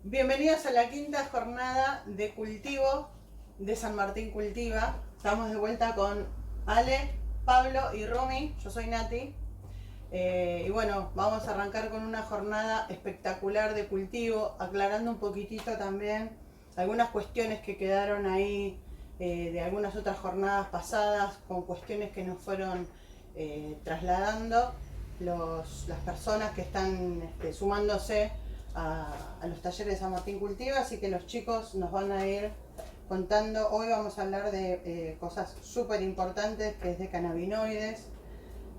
Bienvenidos a la quinta jornada de cultivo de San Martín Cultiva. Estamos de vuelta con Ale, Pablo y Romy. Yo soy Nati. Y bueno, vamos a arrancar con una jornada espectacular de cultivo, aclarando un poquitito también algunas cuestiones que quedaron ahí de algunas otras jornadas pasadas, con cuestiones que nos fueron trasladando las personas que están sumándose a los talleres de San Martín Cultiva, así que los chicos nos van a ir contando. Hoy vamos a hablar de cosas súper importantes, que es de cannabinoides,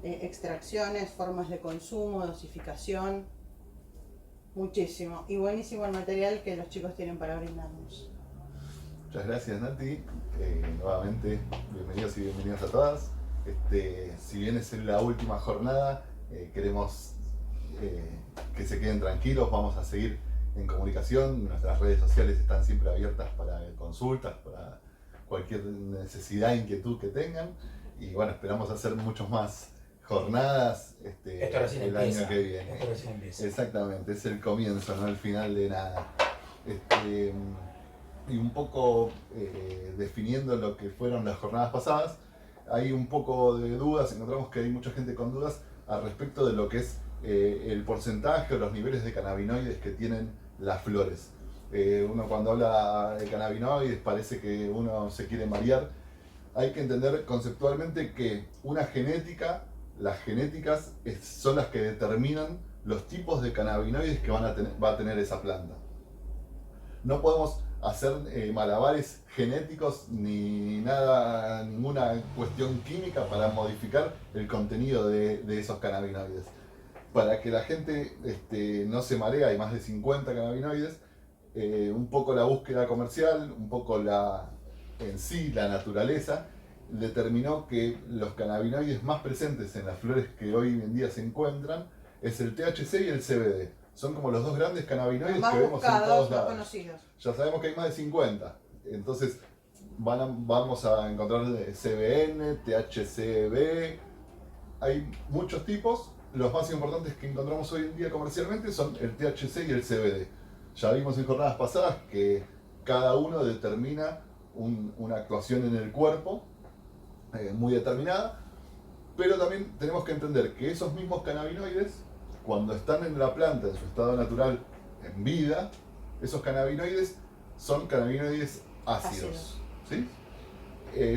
extracciones, formas de consumo, dosificación, muchísimo. Y buenísimo el material que los chicos tienen para brindarnos. Muchas gracias, Nati. Nuevamente, bienvenidos y bienvenidas a todas. Si bien es la última jornada, queremos que se queden tranquilos, vamos a seguir en comunicación. Nuestras redes sociales están siempre abiertas para consultas, para cualquier necesidad, inquietud que tengan. Y bueno, esperamos hacer muchos más jornadas el año que viene. Esto recién empieza. Exactamente, es el comienzo, no el final de nada. Y un poco definiendo lo que fueron las jornadas pasadas, hay un poco de dudas, encontramos que hay mucha gente con dudas al respecto de lo que es el porcentaje o los niveles de cannabinoides que tienen las flores. Uno cuando habla de cannabinoides parece que uno se quiere marear. Hay que entender conceptualmente que las genéticas son las que determinan los tipos de cannabinoides que va a tener esa planta. No podemos hacer malabares genéticos ni nada, ninguna cuestión química para modificar el contenido de esos cannabinoides. Para que la gente no se maree, hay más de 50 cannabinoides. Un poco la búsqueda comercial, un poco en sí la naturaleza, determinó que los cannabinoides más presentes en las flores que hoy en día se encuentran es el THC y el CBD. Son como los dos grandes cannabinoides Los más que vemos en buscados, todos más lados. conocidos. Ya sabemos que hay más de 50. Entonces vamos a encontrar CBN, THCB. Hay muchos tipos. Los más importantes que encontramos hoy en día comercialmente son el THC y el CBD. Ya vimos en jornadas pasadas que cada uno determina una actuación en el cuerpo muy determinada. Pero también tenemos que entender que esos mismos cannabinoides, cuando están en la planta en su estado natural, en vida, esos cannabinoides son cannabinoides ácidos. ¿Sí?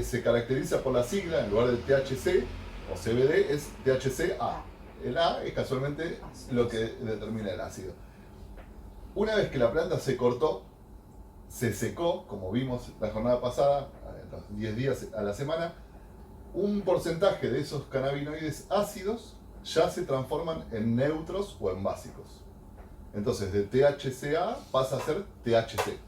Se caracteriza por la sigla, en lugar de THC o CBD, es THCA. El A es casualmente lo que determina el ácido. Una vez que la planta se cortó, se secó, como vimos la jornada pasada, los 10 días a la semana, un porcentaje de esos cannabinoides ácidos ya se transforman en neutros o en básicos. Entonces de THCA pasa a ser THC.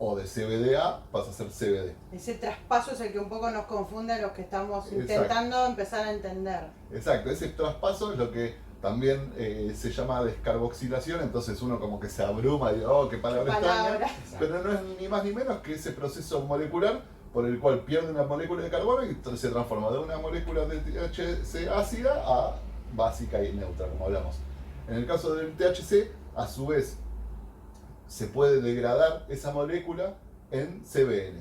O de CBDA pasa a ser CBD. Ese traspaso es el que un poco nos confunde a los que estamos intentando empezar a entender. Exacto, ese traspaso es lo que también se llama descarboxilación, entonces uno como que se abruma y dice, oh, qué palabra extraña. Pero no es ni más ni menos que ese proceso molecular por el cual pierde una molécula de carbono y se transforma de una molécula de THC ácida a básica y neutra, como hablamos. En el caso del THC, a su vez, se puede degradar esa molécula en CBN.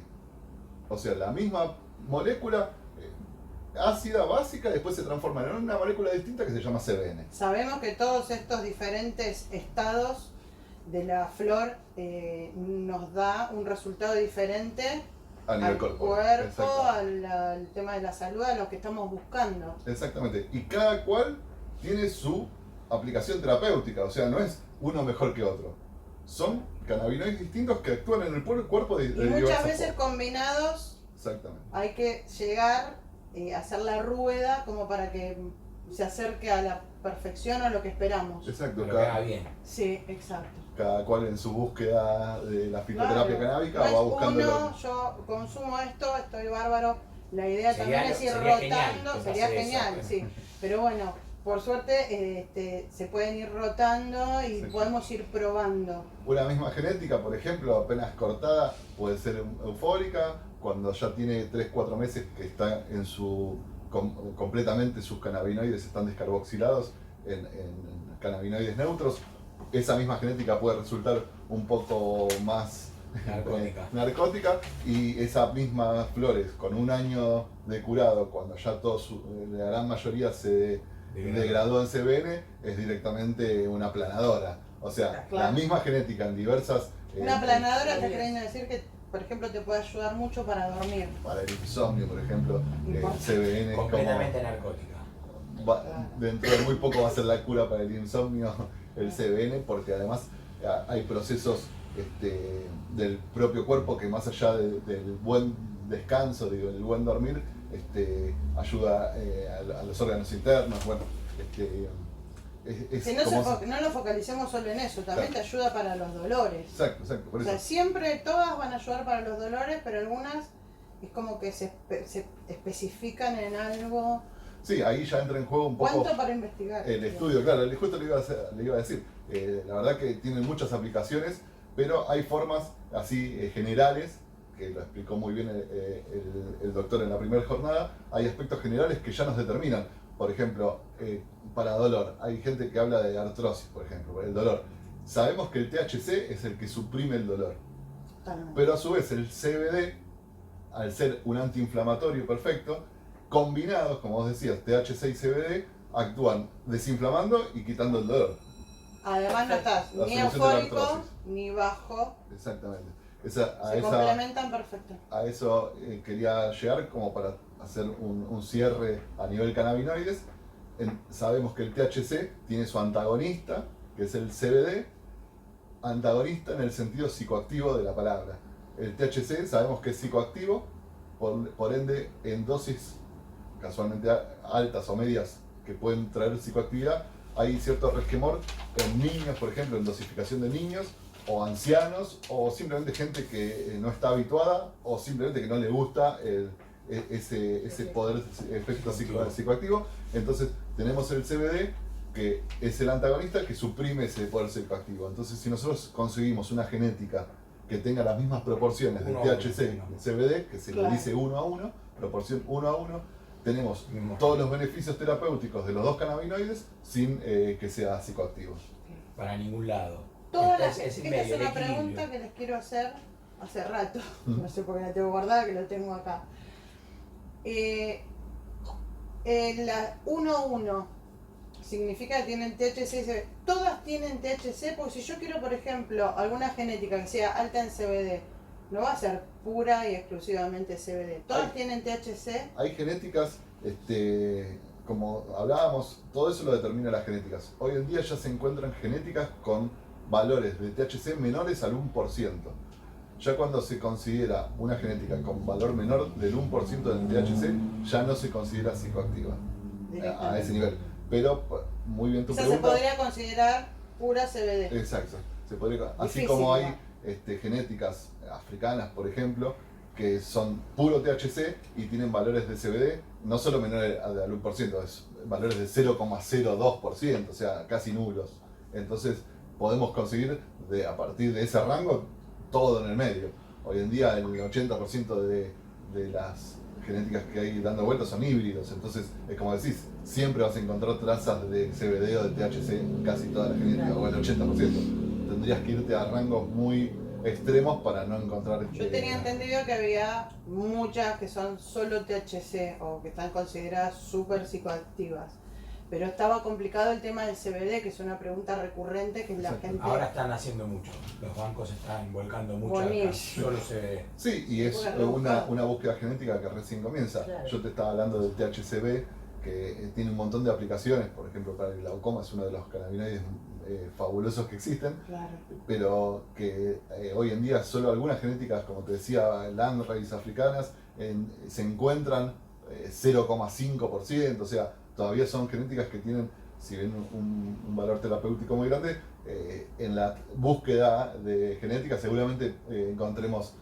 O sea, la misma molécula ácida, básica, después se transforma en una molécula distinta que se llama CBN. Sabemos que todos estos diferentes estados de la flor nos da un resultado diferente a nivel al corporal. cuerpo, al tema de la salud, a lo que estamos buscando. Exactamente. Y cada cual tiene su aplicación terapéutica, o sea, no es uno mejor que otro. Son cannabinoides distintos que actúan en el cuerpo de muchas veces combinados. Exactamente. Hay que llegar a hacer la rueda como para que se acerque a la perfección o a lo que esperamos. Exacto. Pero queda bien. Sí, exacto. Cada cual en su búsqueda de la fitoterapia canábica no va buscando. Yo consumo esto, estoy bárbaro. La idea Sería, también es ir rotando. Sería genial, sí. Pero bueno, por suerte se pueden ir rotando y podemos ir probando. Una misma genética, por ejemplo, apenas cortada, puede ser eufórica, cuando ya tiene 3-4 meses que está en completamente sus cannabinoides están descarboxilados en cannabinoides neutros, esa misma genética puede resultar un poco más narcótica, y esas mismas flores con un año de curado, cuando ya la gran mayoría se degradó en CBN, es directamente una aplanadora. O sea, claro, la misma genética en diversas... una aplanadora está queriendo decir que, por ejemplo, te puede ayudar mucho para dormir. Para el insomnio, por ejemplo, CBN es completamente narcótica. Dentro de muy poco va a ser la cura para el insomnio el CBN, porque además hay procesos del propio cuerpo que, más allá del buen descanso, del buen dormir, ayuda a los órganos internos. Bueno, que no nos focalicemos solo en eso, también te ayuda para los dolores. Exacto, por eso. O sea, siempre todas van a ayudar para los dolores, pero algunas es como que se especifican en algo. Sí, ahí ya entra en juego un poco. ¿Cuánto para investigar? El estudio, claro, justo le iba a decir. La verdad que tiene muchas aplicaciones, pero hay formas así generales, que lo explicó muy bien el doctor en la primera jornada. Hay aspectos generales que ya nos determinan. Por ejemplo, para dolor, hay gente que habla de artrosis, por ejemplo, el dolor. Sabemos que el THC es el que suprime el dolor, pero a su vez el CBD, al ser un antiinflamatorio perfecto, combinados, como vos decías, THC y CBD, actúan desinflamando y quitando el dolor. Además no estás ni eufórico ni bajo. Exactamente. Se complementan perfecto. A eso quería llegar, como para hacer un cierre a nivel cannabinoides. Sabemos que el THC tiene su antagonista, que es el CBD, antagonista en el sentido psicoactivo de la palabra. El THC sabemos que es psicoactivo, por ende en dosis casualmente altas o medias que pueden traer psicoactividad, hay cierto resquemor en niños, por ejemplo, en dosificación de niños, o ancianos, o simplemente gente que no está habituada, o simplemente que no le gusta ese poder, efecto psicoactivo. Entonces tenemos el CBD, que es el antagonista que suprime ese poder psicoactivo. Entonces, si nosotros conseguimos una genética que tenga las mismas proporciones de THC y CBD, que se le dice 1 a 1, proporción 1 a 1, tenemos todos los beneficios terapéuticos de los dos cannabinoides sin que sea psicoactivo. Para ningún lado. Esta es una pregunta que les quiero hacer hace rato. No sé por qué la tengo guardada, que lo tengo acá. La 1-1 significa que tienen THC y CBD. Todas tienen THC, porque si yo quiero, por ejemplo, alguna genética que sea alta en CBD, no va a ser pura y exclusivamente CBD. Todas tienen THC. Hay genéticas, como hablábamos, todo eso lo determina las genéticas. Hoy en día ya se encuentran genéticas con valores de THC menores al 1%. Ya cuando se considera una genética con valor menor del 1% del THC, ya no se considera psicoactiva a ese nivel. Pero, muy bien tu pregunta. Se podría considerar pura CBD. Exacto. Así como hay genéticas africanas, por ejemplo, que son puro THC y tienen valores de CBD no solo menores al 1%, es valores de 0,02%, o sea, casi nulos. Entonces, podemos conseguir a partir de ese rango todo en el medio. Hoy en día el 80% de las genéticas que hay dando vueltas son híbridos, entonces es como decís, siempre vas a encontrar trazas de CBD o de THC en casi toda la genética, o el 80%. Tendrías que irte a rangos muy extremos para no encontrar... Yo tenía entendido que había muchas que son solo THC o que están consideradas súper psicoactivas. Pero estaba complicado el tema del CBD, que es una pregunta recurrente que la gente... Ahora están haciendo mucho, los bancos están volcando mucho solo CBD. Sí, y es una búsqueda genética que recién comienza. Claro. Yo te estaba hablando del THCV, que tiene un montón de aplicaciones, por ejemplo para el glaucoma es uno de los cannabinoides fabulosos que existen, claro. Pero que hoy en día solo algunas genéticas, como te decía, landrace africanas, se encuentran 0,5%, o sea, todavía son genéticas que tienen, si bien un valor terapéutico muy grande, en la búsqueda de genética seguramente encontremos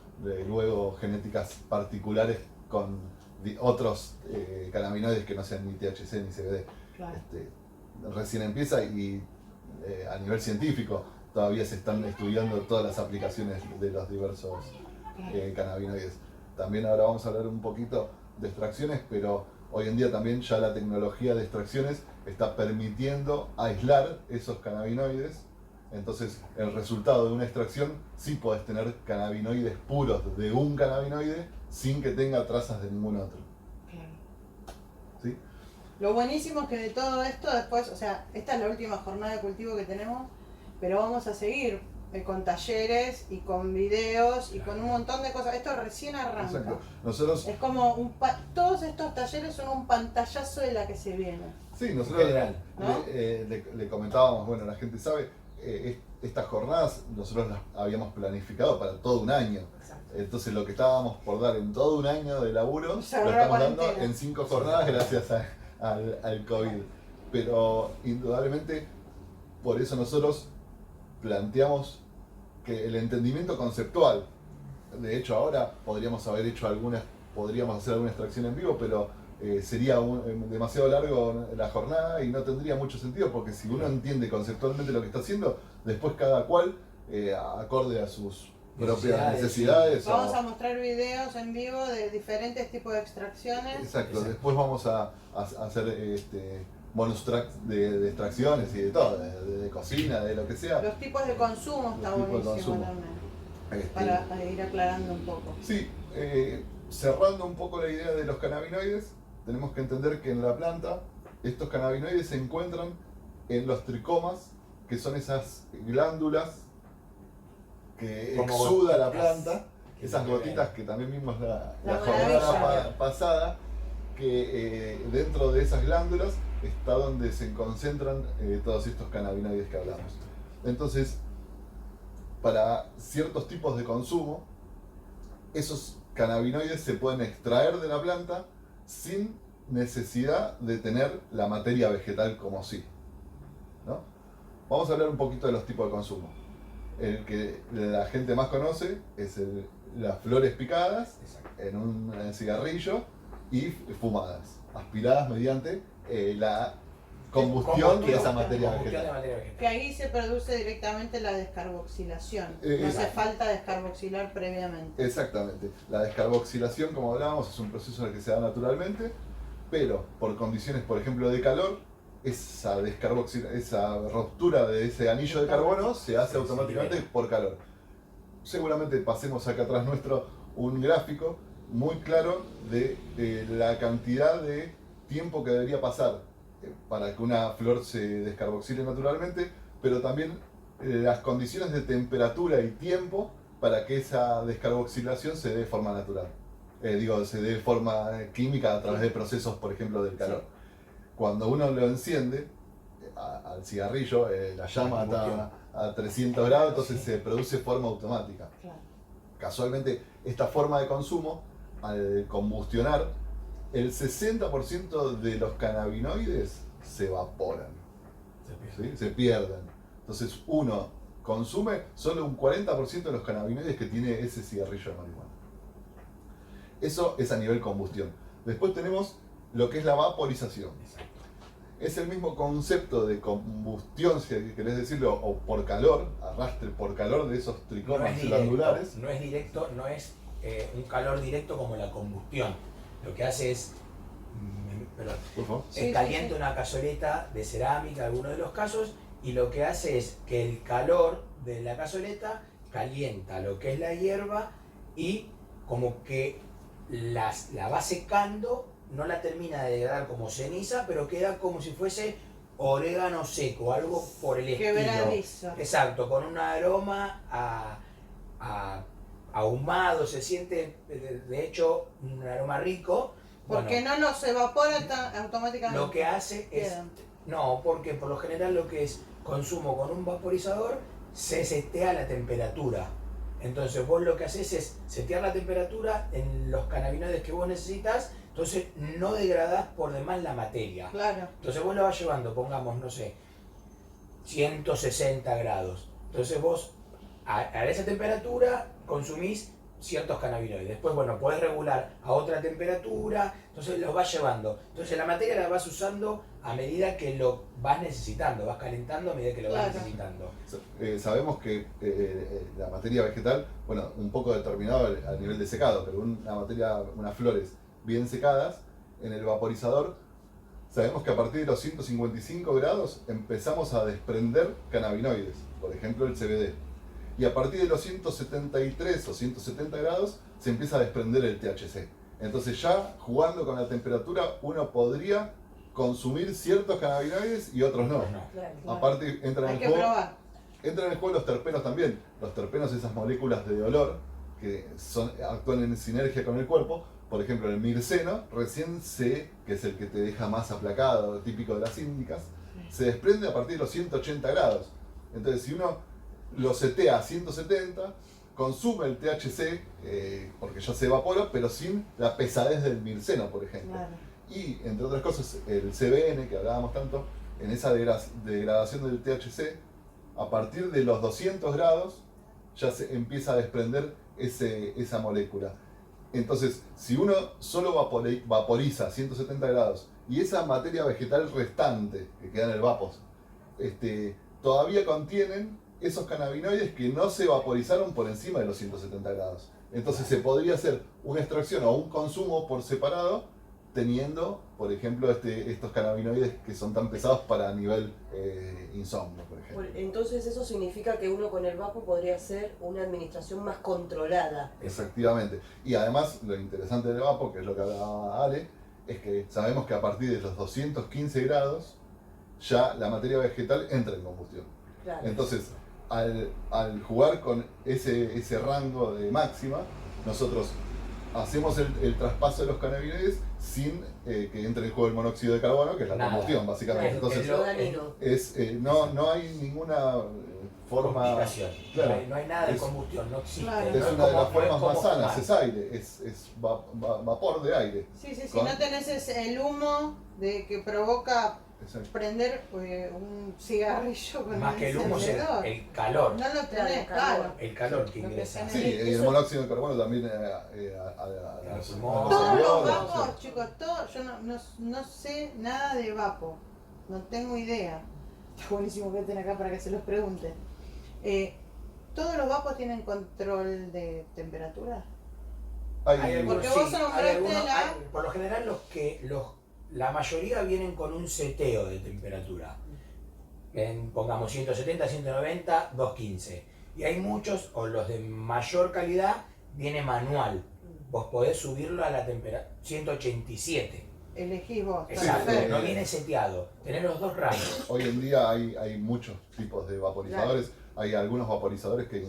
luego genéticas particulares con otros cannabinoides que no sean ni THC ni CBD. Claro. Recién empieza y a nivel científico todavía se están estudiando todas las aplicaciones de los diversos cannabinoides. También ahora vamos a hablar un poquito de extracciones, pero hoy en día también ya la tecnología de extracciones está permitiendo aislar esos cannabinoides Entonces, el resultado de una extracción sí podés tener cannabinoides puros de un cannabinoide sin que tenga trazas de ningún otro. Claro. ¿Sí? Lo buenísimo es que de todo esto después, o sea, esta es la última jornada de cultivo que tenemos, pero vamos a seguir con talleres y con videos y con un montón de cosas. Esto recién arranca. Exacto. Nosotros, Es como todos estos talleres son un pantallazo de la que se viene. sí, nosotros General, ¿no? le comentábamos, bueno, la gente sabe, estas jornadas nosotros las habíamos planificado para todo un año. Exacto. Entonces lo que estábamos por dar en todo un año de laburo, Se lo agarró la estamos dando cuarentena. en 5 jornadas gracias al COVID. Pero indudablemente, por eso nosotros planteamos que el entendimiento conceptual, de hecho ahora podríamos hacer alguna extracción en vivo, pero sería demasiado largo la jornada y no tendría mucho sentido, porque si uno entiende conceptualmente lo que está haciendo, después cada cual, acorde a sus propias necesidades. Vamos a mostrar videos en vivo de diferentes tipos de extracciones. Exacto, después vamos a hacer bonus tracks de extracciones y de todo, de cocina, de lo que sea. Los tipos de consumo está Los tipos de buenísimo consumo. también. Para ir aclarando un poco. Sí, cerrando un poco la idea de los cannabinoides, tenemos que entender que en la planta estos cannabinoides se encuentran en los tricomas, que son esas glándulas que Como exuda la gotitas. planta, esas gotitas que también vimos la La jornada maravilla. pasada, que dentro de esas glándulas está donde se concentran todos estos cannabinoides que hablamos. Entonces, para ciertos tipos de consumo, esos cannabinoides se pueden extraer de la planta sin necesidad de tener la materia vegetal como sí, ¿no? Vamos a hablar un poquito de los tipos de consumo. El que la gente más conoce es las flores picadas en un cigarrillo y fumadas, aspiradas mediante la combustión de esa materia vegetal. Que ahí se produce directamente la descarboxilación. No hace Exacto. falta descarboxilar previamente. Exactamente. La descarboxilación, como hablábamos, es un proceso en el que se da naturalmente, pero por condiciones, por ejemplo, de calor, esa ruptura de ese anillo de carbono se hace automáticamente por calor. Seguramente pasemos acá atrás nuestro un gráfico muy claro de la cantidad de tiempo que debería pasar para que una flor se descarboxile naturalmente, pero también las condiciones de temperatura y tiempo para que esa descarboxilación se dé de forma natural. Se dé de forma química a través de procesos, por ejemplo, del calor. Cuando uno lo enciende al cigarrillo, la llama está a 300 grados, entonces se produce de forma automática. Claro. Casualmente, esta forma de consumo, al combustionar, el 60% de los cannabinoides se evaporan, ¿sí? Se pierden. Entonces uno consume solo un 40% de los cannabinoides que tiene ese cigarrillo de marihuana. Eso es a nivel combustión. Después tenemos lo que es la vaporización. Es el mismo concepto de combustión, si querés decirlo, o por calor, arrastre por calor de esos tricomas glandulares. No es directo, no es un calor directo como la combustión. Lo que hace es, Por favor. calienta una cazoleta de cerámica, en algunos de los casos, y lo que hace es que el calor de la cazoleta calienta lo que es la hierba y como que la va secando, no la termina de degradar como ceniza, pero queda como si fuese orégano seco, algo por el estilo. Quebradizo. Exacto, con un aroma a ahumado, se siente de hecho un aroma rico. Porque Bueno, no nos evapora automáticamente. lo que hace es... Quedan. No, porque por lo general lo que es consumo con un vaporizador se setea la temperatura. Entonces vos lo que haces es setear la temperatura en los cannabinoides que vos necesitas, entonces no degradás por demás la materia. Claro. Entonces vos la vas llevando, pongamos, no sé, 160 grados. Entonces vos a esa temperatura consumís ciertos cannabinoides. Después, bueno, podés regular a otra temperatura, entonces los vas llevando. Entonces la materia la vas usando a medida que lo vas necesitando, vas calentando a medida que lo vas Claro. necesitando. Sabemos que la materia vegetal, bueno, un poco determinado a nivel de secado, pero unas flores bien secadas, en el vaporizador sabemos que a partir de los 155 grados empezamos a desprender cannabinoides, por ejemplo el CBD. Y a partir de los 173 o 170 grados se empieza a desprender el THC. Entonces ya jugando con la temperatura uno podría consumir ciertos cannabinoides y otros no. Claro. Aparte entran Hay en que el juego, probar. entran en el juego los terpenos también. Los terpenos, esas moléculas de olor que actúan en sinergia con el cuerpo. Por ejemplo, el mirceno, recién C, que es el que te deja más aplacado, típico de las índicas, se desprende a partir de los 180 grados. Entonces, si uno lo setea a 170, consume el THC, porque ya se evapora, pero sin la pesadez del mirceno, por ejemplo. Claro. Y, entre otras cosas, el CBN, que hablábamos tanto, en esa degradación del THC, a partir de los 200 grados, ya se empieza a desprender esa molécula. Entonces, si uno solo vaporiza a 170 grados y esa materia vegetal restante que queda en el vapos, todavía contienen esos cannabinoides que no se vaporizaron por encima de los 170 grados. Entonces se podría hacer una extracción o un consumo por separado teniendo, por ejemplo, estos cannabinoides que son tan pesados para nivel insomnio, por ejemplo. Entonces eso significa que uno con el vapo podría hacer una administración más controlada. Efectivamente. Y además, lo interesante del vapo, que es lo que hablaba Ale, es que sabemos que a partir de los 215 grados ya la materia vegetal entra en combustión. Claro. Entonces, al jugar con ese rango de máxima, nosotros hacemos el traspaso de los cannabinoides sin que entre en juego el monóxido de carbono, que es la Nada. combustión, básicamente. Claro, Entonces, es lo dañino. no hay ninguna forma... Complicación. Claro. No hay nada de Es- combustión, no existe. Claro. No Es una de las no formas como más sanas, fumar. es aire, es vapor de aire. Sí, sí, si Con- no tenés el humo de que provoca Exacto. prender un cigarrillo con Más que el humo, es encendedor. el calor. No lo tenés, Claro, claro. El calor que Lo que ingresa. tenés. Sí, y el Eso- monóxido de carbono también A los a pulmones. Todos los alveolos, vapos, sí. chicos, yo no sé nada de vapo. No tengo idea. Está buenísimo que estén acá para que se los pregunte. ¿Todos los vapos tienen control de temperatura? Hay- Porque vos nombraste por lo general la mayoría vienen con un seteo de temperatura. Pongamos 170, 190, 215. Y hay muchos, o los de mayor calidad, viene manual. Vos podés subirlo a la temperatura 187. Elegís vos. está Exacto, perfecto. no viene seteado. Tenés los dos rangos. Hoy en día hay muchos tipos de vaporizadores. Hay algunos vaporizadores que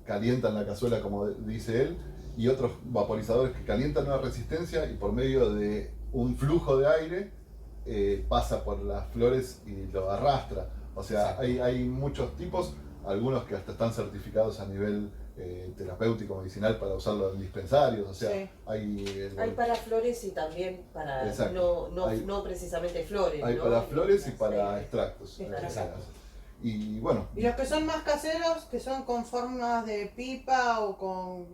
calientan la cazuela, como dice él, y otros vaporizadores que calientan una resistencia y por medio de un flujo de aire pasa por las flores y lo arrastra. O sea, hay muchos tipos, algunos que hasta están certificados a nivel terapéutico, medicinal para usarlo en dispensarios. O sea, Sí. Hay para flores y también para Exacto. no Hay- precisamente flores. hay ¿no? para flores y Las- para extractos. Exacto. Y bueno, Y los que son más caseros, que son con formas de pipa o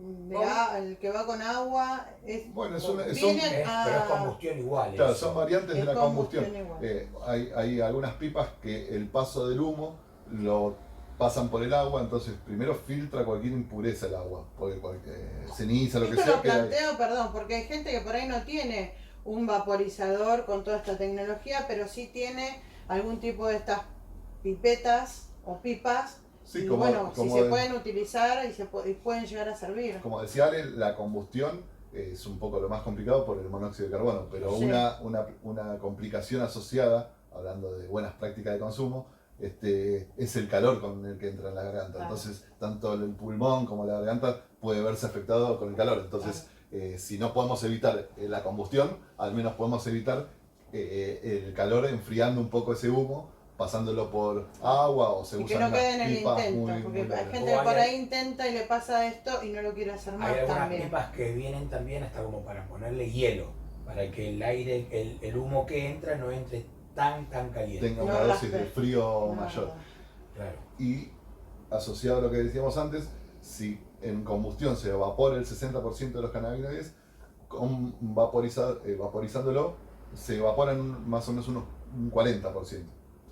el que va con agua, bueno, vienen Pero es combustión igual. claro, eso. son variantes de Es la combustión. combustión igual. Hay algunas pipas que el paso del humo lo pasan por el agua, entonces primero filtra cualquier impureza el agua, porque ceniza, lo que Esto sea. lo que hay. planteo, perdón, porque hay gente que por ahí no tiene un vaporizador con toda esta tecnología, pero sí tiene algún tipo de estas pipetas o pipas. Sí, y como, bueno, como si se de- pueden utilizar y pueden llegar a servir. como decía Ale, la combustión es un poco lo más complicado por el monóxido de carbono, pero Sí. una complicación asociada, hablando de buenas prácticas de consumo, es el calor con el que entra en la garganta. Claro. Entonces, tanto el pulmón como la garganta puede verse afectado con el calor. Entonces, si no podemos evitar la combustión, al menos podemos evitar el calor enfriando un poco ese humo, pasándolo por agua o se Y que usan no unas quede en el pipas intento, muy porque hay largas. gente que por ahí intenta y le pasa esto y no lo quiere hacer más Hay algunas también. pipas que vienen también hasta como para ponerle hielo, para que el aire, el humo que entra no entre tan caliente. Tenga No una dosis raspe. de frío No, mayor. Claro. Y asociado a lo que decíamos antes, si en combustión se evapora el 60% de los cannabinoides, vaporizándolo se evaporan más o menos un 40%.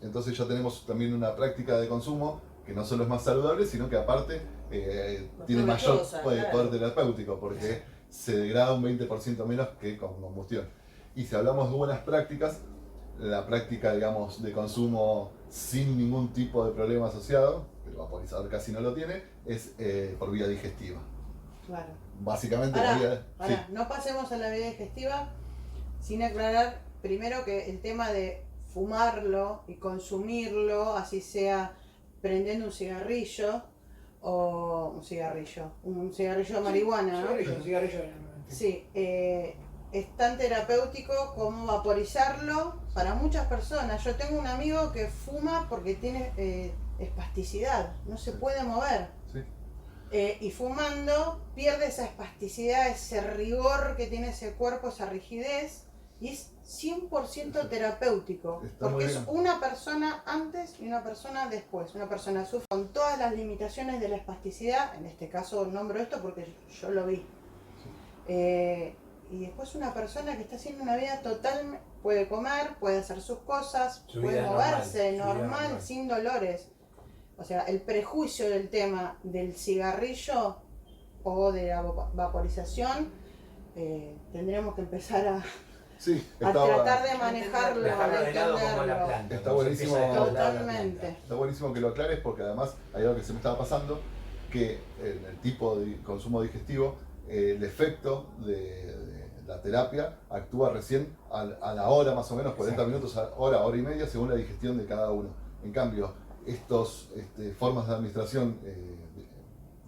Entonces ya tenemos también una práctica de consumo que no solo es más saludable, sino que aparte Más tiene mayor provechosa, poder claro. terapéutico, porque se degrada un 20% menos que con combustión. Y si hablamos de buenas prácticas, la práctica, digamos, de consumo sin ningún tipo de problema asociado, el vaporizador casi no lo tiene, es por vía digestiva. Claro. Básicamente, Ahora, no pasemos a la vía digestiva sin aclarar primero que el tema de fumarlo y consumirlo, así sea prendiendo un cigarrillo o un cigarrillo de marihuana, ¿no? Cigarrillo. Sí, es tan terapéutico como vaporizarlo para muchas personas. Yo tengo un amigo que fuma porque tiene espasticidad, no se puede mover. Sí. Y fumando pierde esa espasticidad, ese rigor que tiene ese cuerpo, esa rigidez, y es 100% terapéutico. Está muy Porque es bien. una persona antes y una persona después. Una persona sufre con todas las limitaciones de la espasticidad, en este caso nombro esto porque yo lo vi. Y después una persona que está haciendo una vida total, puede comer, puede hacer sus cosas, Su puede vida moverse normal, normal, sin dolores. O sea, el prejuicio del tema del cigarrillo o de la vaporización, tendríamos que empezar a tratar de manejarlo, Dejarlo de de lado como la entenderlo. planta. Está como se buenísimo. empieza a dejar de lado la Totalmente. planta. Está buenísimo que lo aclares porque además hay algo que se me estaba pasando, que en el tipo de consumo digestivo, el efecto de la terapia actúa recién a la hora más o menos, 40 minutos, hora y media, según la digestión de cada uno. En cambio, estas formas de administración,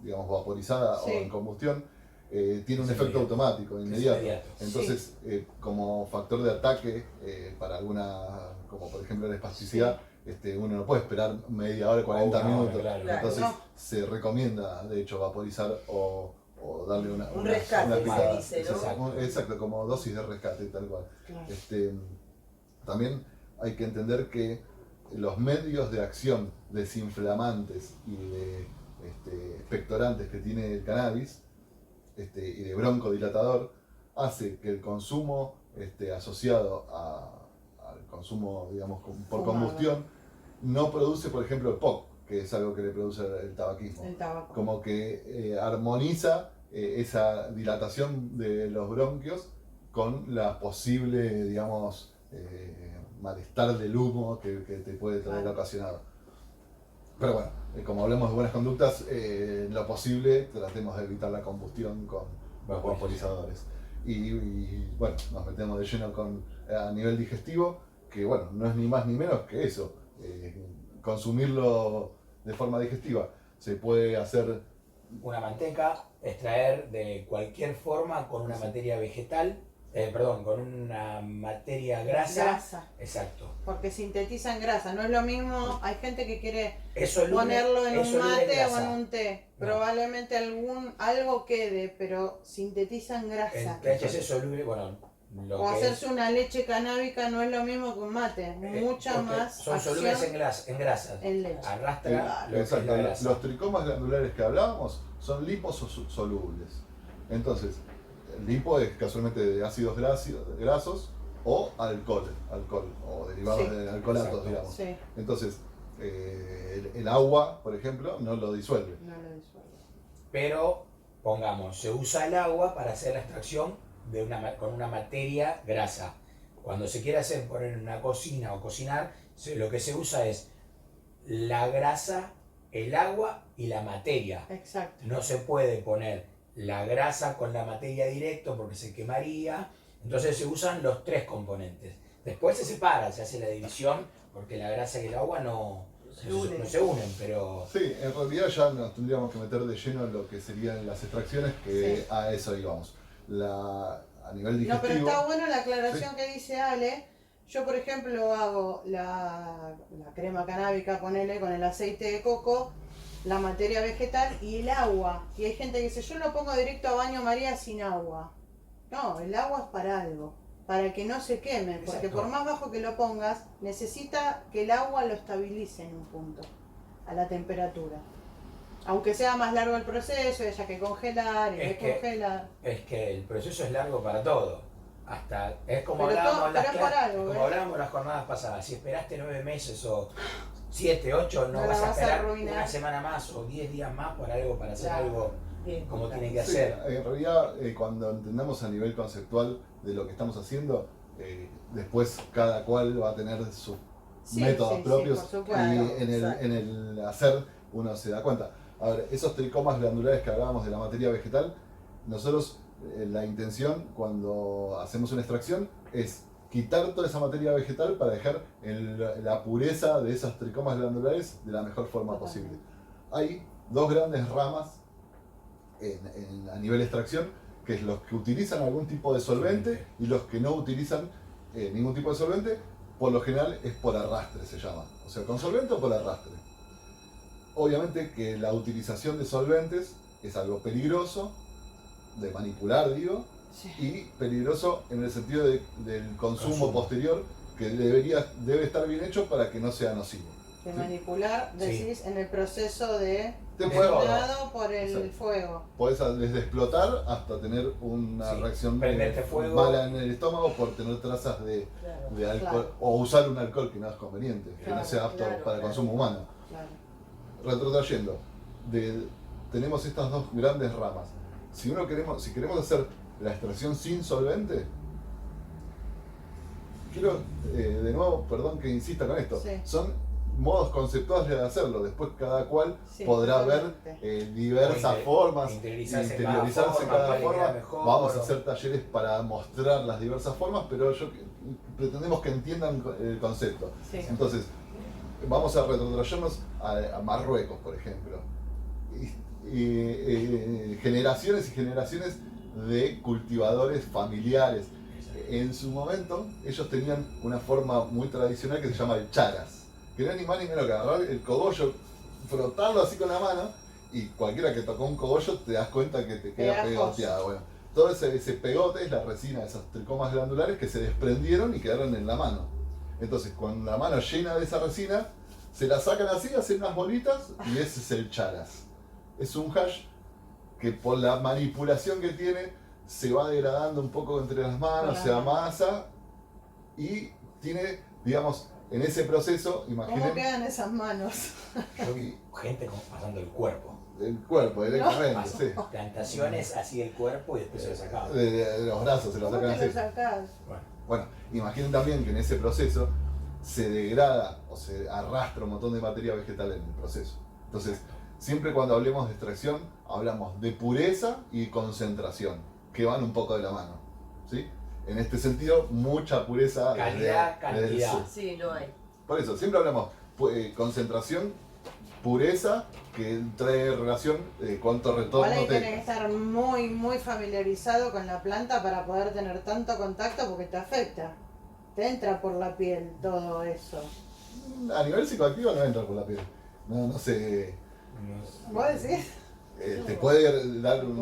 digamos, vaporizada o en combustión, tiene un efecto automático, inmediato. Entonces, como factor de ataque para alguna, como por ejemplo la espasticidad, uno no puede esperar media hora, 40 minutos. Claro. Entonces, No. se recomienda, de hecho, vaporizar o darle Un rescate, picada. se dice, ¿no? Exacto, como dosis de rescate, tal cual. Claro. También hay que entender que los medios de acción desinflamantes y de expectorantes que tiene el cannabis y de broncodilatador hace que el consumo asociado al consumo, digamos, por Fumado. combustión no produce, por ejemplo, el POC, que es algo que le produce el tabaquismo. El tabaco. Como que armoniza esa dilatación de los bronquios con la posible, digamos, malestar del humo que te puede traer Claro. ocasionado. Pero bueno, como hablamos de buenas conductas, en lo posible tratemos de evitar la combustión con vaporizadores. Y bueno, nos metemos de lleno a nivel digestivo, que bueno, no es ni más ni menos que eso, consumirlo de forma digestiva. Se puede hacer Una manteca, extraer de cualquier forma con una materia vegetal, con una materia grasa. Exacto. Porque sintetizan grasa, no es lo mismo, hay gente que quiere Es soluble, ponerlo en es un soluble mate o grasa. en un té. No. Probablemente algo quede, pero sintetizan El grasa. THC es soluble, bueno, lo O que hacerse una leche canábica no es lo mismo que un mate, mucha porque más son acción solubles en grasas. en leche. Arrastra lo que es exacto, la grasa. los tricomas glandulares que hablábamos son liposolubles. Entonces, el lipo es casualmente de ácidos grasos o alcohol o derivados Sí. de alcoholatos, Exacto. digamos. Sí, Entonces, el agua, por ejemplo, no lo disuelve. no lo disuelve. Pero, pongamos, se usa el agua para hacer la extracción con una materia grasa. Cuando se quiere poner en una cocina o cocinar, lo que se usa es la grasa, el agua y la materia. Exacto. No se puede poner la grasa con la materia directo porque se quemaría. Entonces se usan los tres componentes. Después se separa, se hace la división porque la grasa y el agua no se unen, pero Sí, en realidad ya nos tendríamos que meter de lleno en lo que serían las extracciones, que Sí. a eso íbamos. A nivel No, digestivo. pero está bueno la aclaración que dice Ale. Yo, por ejemplo, hago la crema canábica, ponele, con el aceite de coco, la materia vegetal y el agua. Y hay gente que dice, yo lo pongo directo a baño María sin agua. No, el agua es para algo, para que no se queme, porque Exacto. por más bajo que lo pongas, necesita que el agua lo estabilice en un punto, a la temperatura. Aunque sea más largo el proceso, haya que congelar y Es que- descongelar. es que el proceso es largo para todo. Es como Pero hablábamos pero es por algo, como ¿ves? hablábamos las jornadas pasadas. Si esperaste 9 meses o 7, 8, no No la vas a vas a esperar arruinar. una semana más o 10 días más por algo para hacer Claro. algo Bien. como tiene que Sí, hacer. en realidad, cuando entendamos a nivel conceptual de lo que estamos haciendo, Después cada cual va a tener sus Sí, métodos sí, sí, propios por supuesto. y Exacto. en el hacer uno se da cuenta. A ver, esos tricomas glandulares que hablábamos de la materia vegetal, nosotros la intención cuando hacemos una extracción es quitar toda esa materia vegetal para dejar la pureza de esos tricomas glandulares de la mejor forma posible. Hay dos grandes ramas a nivel extracción, que es los que utilizan algún tipo de solvente y los que no utilizan ningún tipo de solvente. Por lo general es por arrastre, se llama. O sea, con solvente o por arrastre. Obviamente que la utilización de solventes es algo peligroso, de manipular, digo, Sí. y peligroso en el sentido del consumo posterior, que debe estar bien hecho para que no sea nocivo. De ¿sí? manipular, decís, en el proceso de De fuego. cocinado por el Exacto. fuego. Podés desde explotar hasta tener una Sí, reacción prenderte fuego. mala en el estómago por tener trazas de alcohol, Claro. o usar un alcohol que no es conveniente, que no Claro, sea apto claro, para el claro. consumo humano. Claro. Retrotrayendo, tenemos estas dos grandes ramas. Si queremos hacer la extracción sin solvente, quiero, de nuevo, perdón que insista con esto, Sí. son modos conceptuales de hacerlo, después cada cual Sí, podrá ver totalmente. diversas formas, interiorizarse interiorizarse cada cada forma, forma. cuál le queda mejor, Vamos a o- hacer talleres para mostrar las diversas formas, pero pretendemos que entiendan el concepto. Sí. Entonces, vamos a retrotraernos a Marruecos, por ejemplo. Generaciones y generaciones de cultivadores familiares. En su momento, ellos tenían una forma muy tradicional que se llama el charas, que no es ni más ni menos que agarrar el cogollo, frotarlo así con la mano, y cualquiera que tocó un cogollo te das cuenta que te queda Pegajoso. pegoteado. Bueno, todo ese pegote es la resina de esos tricomas glandulares que se desprendieron y quedaron en la mano. Entonces, con la mano llena de esa resina, se la sacan así, hacen unas bolitas y ese es el charas. Es un hash que por la manipulación que tiene se va degradando un poco entre las manos, se amasa y tiene, digamos, en ese proceso, ¿Cómo imaginen quedan esas manos? Yo vi gente como pasando el cuerpo. el cuerpo directamente, Pasó sí. plantaciones así el cuerpo y después se lo sacaba. De los brazos se lo ¿Cómo sacan te lo así. sacás? Bueno, Bueno, imaginen también que en ese proceso se degrada o se arrastra un montón de materia vegetal en el proceso. Entonces, siempre cuando hablemos de extracción, hablamos de pureza y concentración, que van un poco de la mano. ¿Sí? En este sentido, mucha pureza. Calidad, desde el cantidad. sur. Sí, no hay. Por eso, siempre hablamos concentración, pureza, que trae relación cuánto Igual retorno ahí tenés que te. estar muy, muy familiarizado con la planta para poder tener tanto contacto porque te afecta. Te entra por la piel todo eso. A nivel psicoactivo no entra por la piel. No sé. ¿Vos decís? Te puede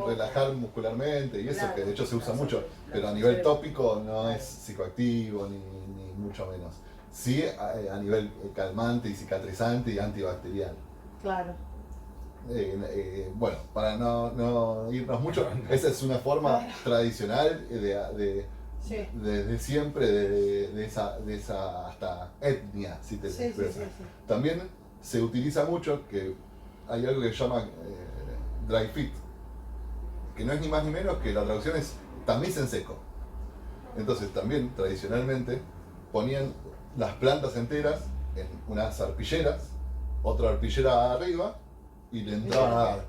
relajar muscularmente y eso, Claro, que de hecho se usa mucho, la pero a nivel sensación. tópico no es psicoactivo ni mucho menos. Sí a nivel calmante y cicatrizante y antibacterial. Claro. Bueno, para no irnos mucho, esa es una forma tradicional Sí. desde siempre de esa hasta etnia, si te Sí, sí, expresas. sí, sí. También se utiliza mucho que hay algo que se llama dry fit, que no es ni más ni menos que la traducción es tamiz en seco. Entonces también tradicionalmente ponían las plantas enteras en unas arpilleras, otra arpillera arriba y le entraban a dar.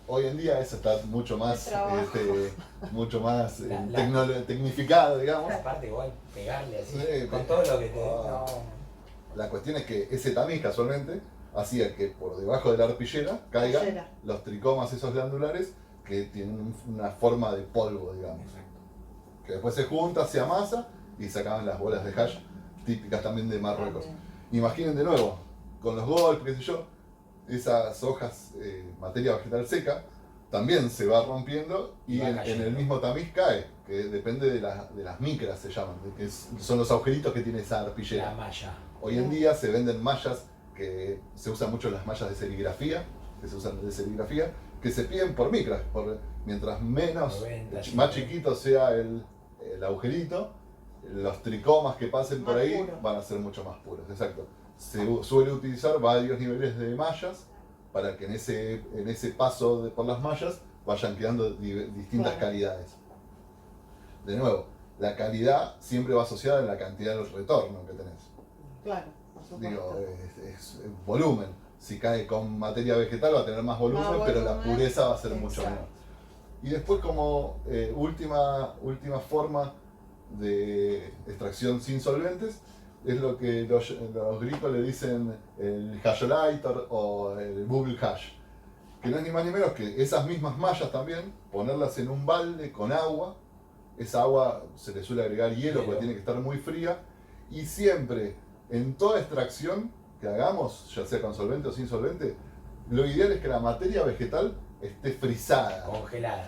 Hoy en día eso está mucho más, Qué trabajo. mucho más La- tecnificado, digamos. Aparte igual pegarle así, Sí, con todo lo que te... Ah. No. La cuestión es que ese tamiz casualmente hacía que por debajo de la arpillera caigan Arpillera. los tricomas esos glandulares que tienen una forma de polvo, digamos. Exacto. Que después se junta, se amasa y sacaban las bolas de hash típicas también de Marruecos. Imaginen de nuevo, con los golpes, qué sé yo, esas hojas, materia vegetal seca, también se va rompiendo y Va en cayendo. el mismo tamiz cae, que depende de las micras se llaman, son los agujeritos que tiene esa arpillera. La malla. Hoy en día se venden mallas que se usan mucho las mallas de serigrafía, que se piden por micras, mientras menos, 90, más 50. chiquito sea el agujerito, los tricomas que pasen por Más ahí puro. van a ser mucho más puros, exacto. Se suele utilizar varios niveles de mallas para que en ese paso por las mallas vayan quedando distintas Claro. calidades. de nuevo, la calidad siempre va asociada en la cantidad del retorno que tenés. Claro, por supuesto. Digo, es volumen. Si cae con materia vegetal va a tener más volumen, Más pero la volumen, pureza va a ser mucho exacto. menor. Y después como última forma de extracción sin solventes es lo que los gringos le dicen el hasholator o el bubble hash, que no es ni más ni menos que esas mismas mallas también, ponerlas en un balde con agua. Esa agua se le suele agregar hielo porque tiene que estar muy fría, y siempre en toda extracción que hagamos, ya sea con solvente o sin solvente, lo ideal es que la materia vegetal esté frisada,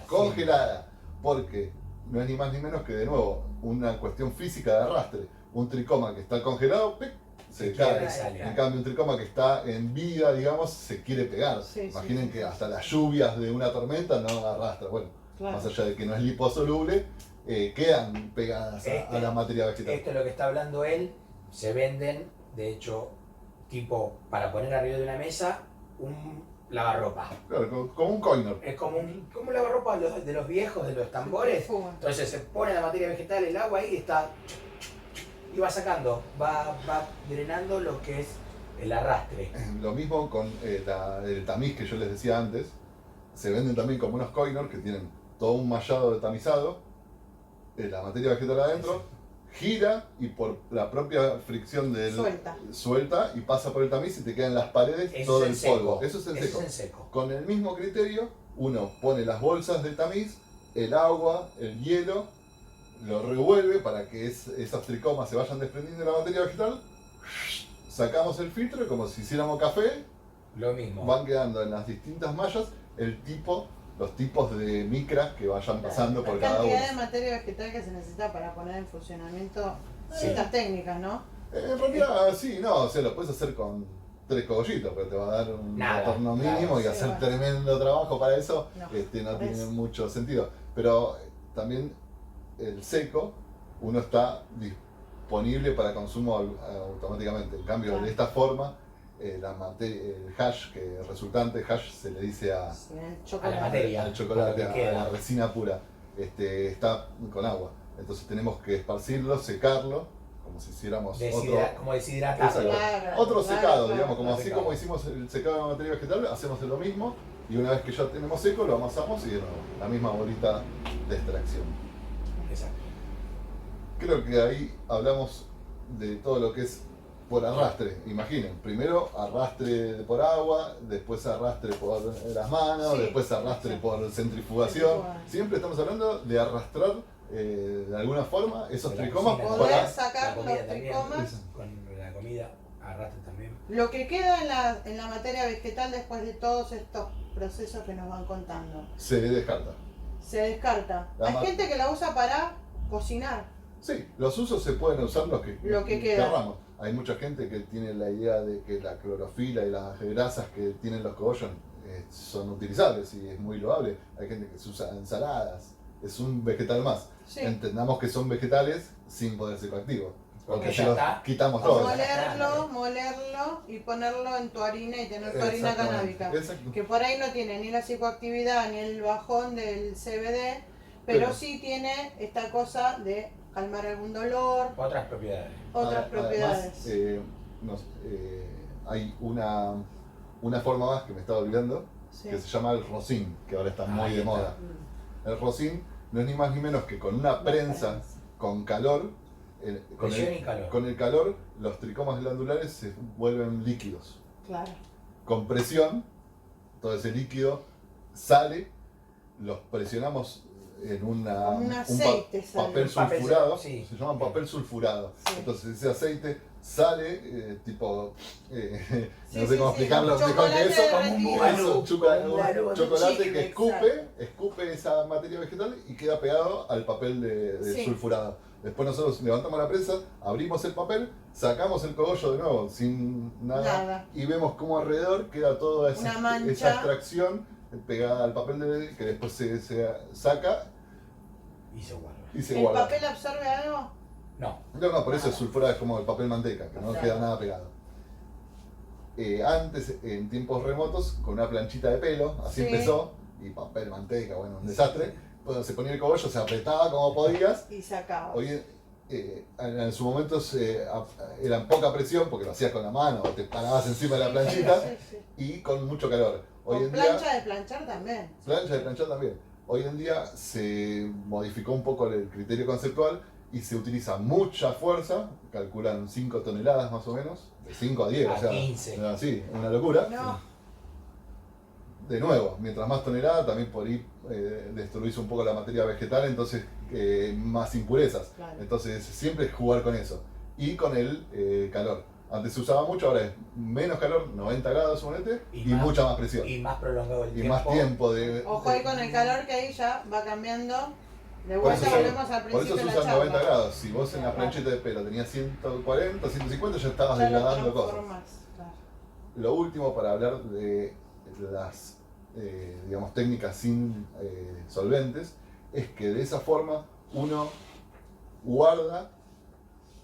congelada, porque no es ni más ni menos que, de nuevo, una cuestión física de arrastre. Un tricoma que está congelado, ¡pic!, se cae. En cambio, un tricoma que está en vida, digamos, se quiere pegar. Sí, Imaginen sí, que sí, hasta las lluvias de una tormenta no arrastra. Bueno, Claro. más allá de que no es liposoluble, quedan pegadas a la materia vegetal. Esto es lo que está hablando él. Se venden, de hecho, tipo para poner arriba de una mesa, un lavarropa. Claro, como un coiner. Es como un lavarropa de los viejos, de los tambores. Fuma. Entonces se pone la materia vegetal, el agua ahí, está. Y va sacando, va drenando lo que es el arrastre. Lo mismo con el tamiz que yo les decía antes. Se venden también como unos coiners que tienen todo un mallado de tamizado, la materia vegetal adentro, gira y por la propia fricción del suelta y pasa por el tamiz y te queda en las paredes Eso todo es el seco. polvo. Eso es en Eso seco. es en seco. Con el mismo criterio, uno pone las bolsas de tamiz, el agua, el hielo, lo revuelve para que esas tricomas se vayan desprendiendo de la materia vegetal. Sacamos el filtro y como si hiciéramos café, Lo mismo. van quedando en las distintas mallas los tipos de micras que vayan pasando por La cada uno. cantidad de materia vegetal que se necesita para poner en funcionamiento estas técnicas, ¿no? En realidad, sí, no, o sea, lo puedes hacer con 3 cogollitos, pero te va a dar un retorno mínimo y sí, hacer bueno. tremendo trabajo para eso No, no ¿ves? tiene mucho sentido. Pero también el seco, uno está disponible para consumo automáticamente. En cambio, Claro. de esta forma, el hash, que resultante, hash se le dice El chocolate. A la materia. al chocolate, a lo que a la queda. resina pura, está con agua. Entonces tenemos que esparcirlo, secarlo, como si hiciéramos Como deshidratarlo. Claro, otro claro, secado, claro. digamos, como Otro así secado. como hicimos el secado de la materia vegetal, hacemos lo mismo y una vez que ya tenemos seco lo amasamos y de nuevo, la misma bolita de extracción. Exacto. Creo que ahí hablamos de todo lo que es por arrastre. Imaginen, primero arrastre por agua, después arrastre por las manos, Sí, después arrastre exacto. por centrifugación. Siempre estamos hablando de arrastrar de alguna forma esos De la tricomas cocina. Poder para... sacar La comida los también. tricomas. Con la comida, arrastre también. Lo que queda en la materia vegetal después de todos estos procesos que nos van contando, Se descarta. se descarta. La Hay gente que la usa para cocinar. Sí, los usos se pueden usar Lo que queda. querramos. Hay mucha gente que tiene la idea de que la clorofila y las grasas que tienen los cogollos son utilizables y es muy loable. Hay gente que se usa en ensaladas. Es un vegetal más. Sí. Entendamos que son vegetales sin poder psicoactivo. Porque ya se los está. quitamos O todos. molerlo y ponerlo en tu harina y tener tu harina Exactamente, canábica. exacto. Que por ahí no tiene ni la psicoactividad ni el bajón del CBD, pero sí tiene esta cosa de calmar algún dolor, Otras propiedades. otras Además, propiedades. hay una forma más que me estaba olvidando, Sí. que se llama el rosin, que ahora está muy Ahí de está. moda. El rosin no es ni más ni menos que con una prensa con calor, Presión y calor. con el calor, los tricomas glandulares se vuelven líquidos. Claro. Con presión, todo ese líquido sale, los presionamos en Como un aceite sale. papel Un papel, sulfurado, sí. se llama papel sulfurado. Sí. Entonces ese aceite sale tipo, Sí, no sé sí, cómo sí, explicarlo un mejor que chocolate eso, derretido. es un Como un chocolate chicle, que escupe esa materia vegetal y queda pegado al papel de Sí. sulfurado. Después nosotros levantamos la prensa, abrimos el papel, sacamos el cogollo de nuevo sin nada. Y vemos cómo alrededor queda toda Una mancha. esa extracción pegada al papel que después se saca Y se guarda. y se ¿El guarda. papel absorbe algo? No. No, por eso es sulfurado, es como el papel manteca, que no Claro. queda nada pegado. Antes, en tiempos remotos, con una planchita de pelo, así Sí. empezó, y papel manteca, bueno, un desastre. cuando se ponía el cogollo, se apretaba como podías. Y sacaba. Hoy, en su momento era en poca presión porque lo hacías con la mano, o te parabas encima de la planchita Sí, sí. y con mucho calor. Hoy Con en plancha día, de planchar también. plancha de planchar también. Hoy en día se modificó un poco el criterio conceptual y se utiliza mucha fuerza, calculan 5 toneladas más o menos, de 5 a 10, A o sea, 15. así, una locura. No, De nuevo, mientras más tonelada, también por ahí destruís un poco la materia vegetal, entonces más impurezas. Claro. Entonces siempre es jugar con eso. Y con el calor. Antes se usaba mucho, ahora es menos calor, 90 grados, suponete, y más- mucha más presión. Y más prolongado el Y tiempo. más tiempo de... ojo ahí con el calor que ahí ya va cambiando. De Por eso, vuelta volvemos al por principio eso se de la usan 90 charla. grados. Si vos en la Claro. planchita de pelo tenías 140, 150, ya estabas Ya lo degradando cosas. transformas, claro. Lo último para hablar de las digamos, técnicas sin solventes es que de esa forma uno guarda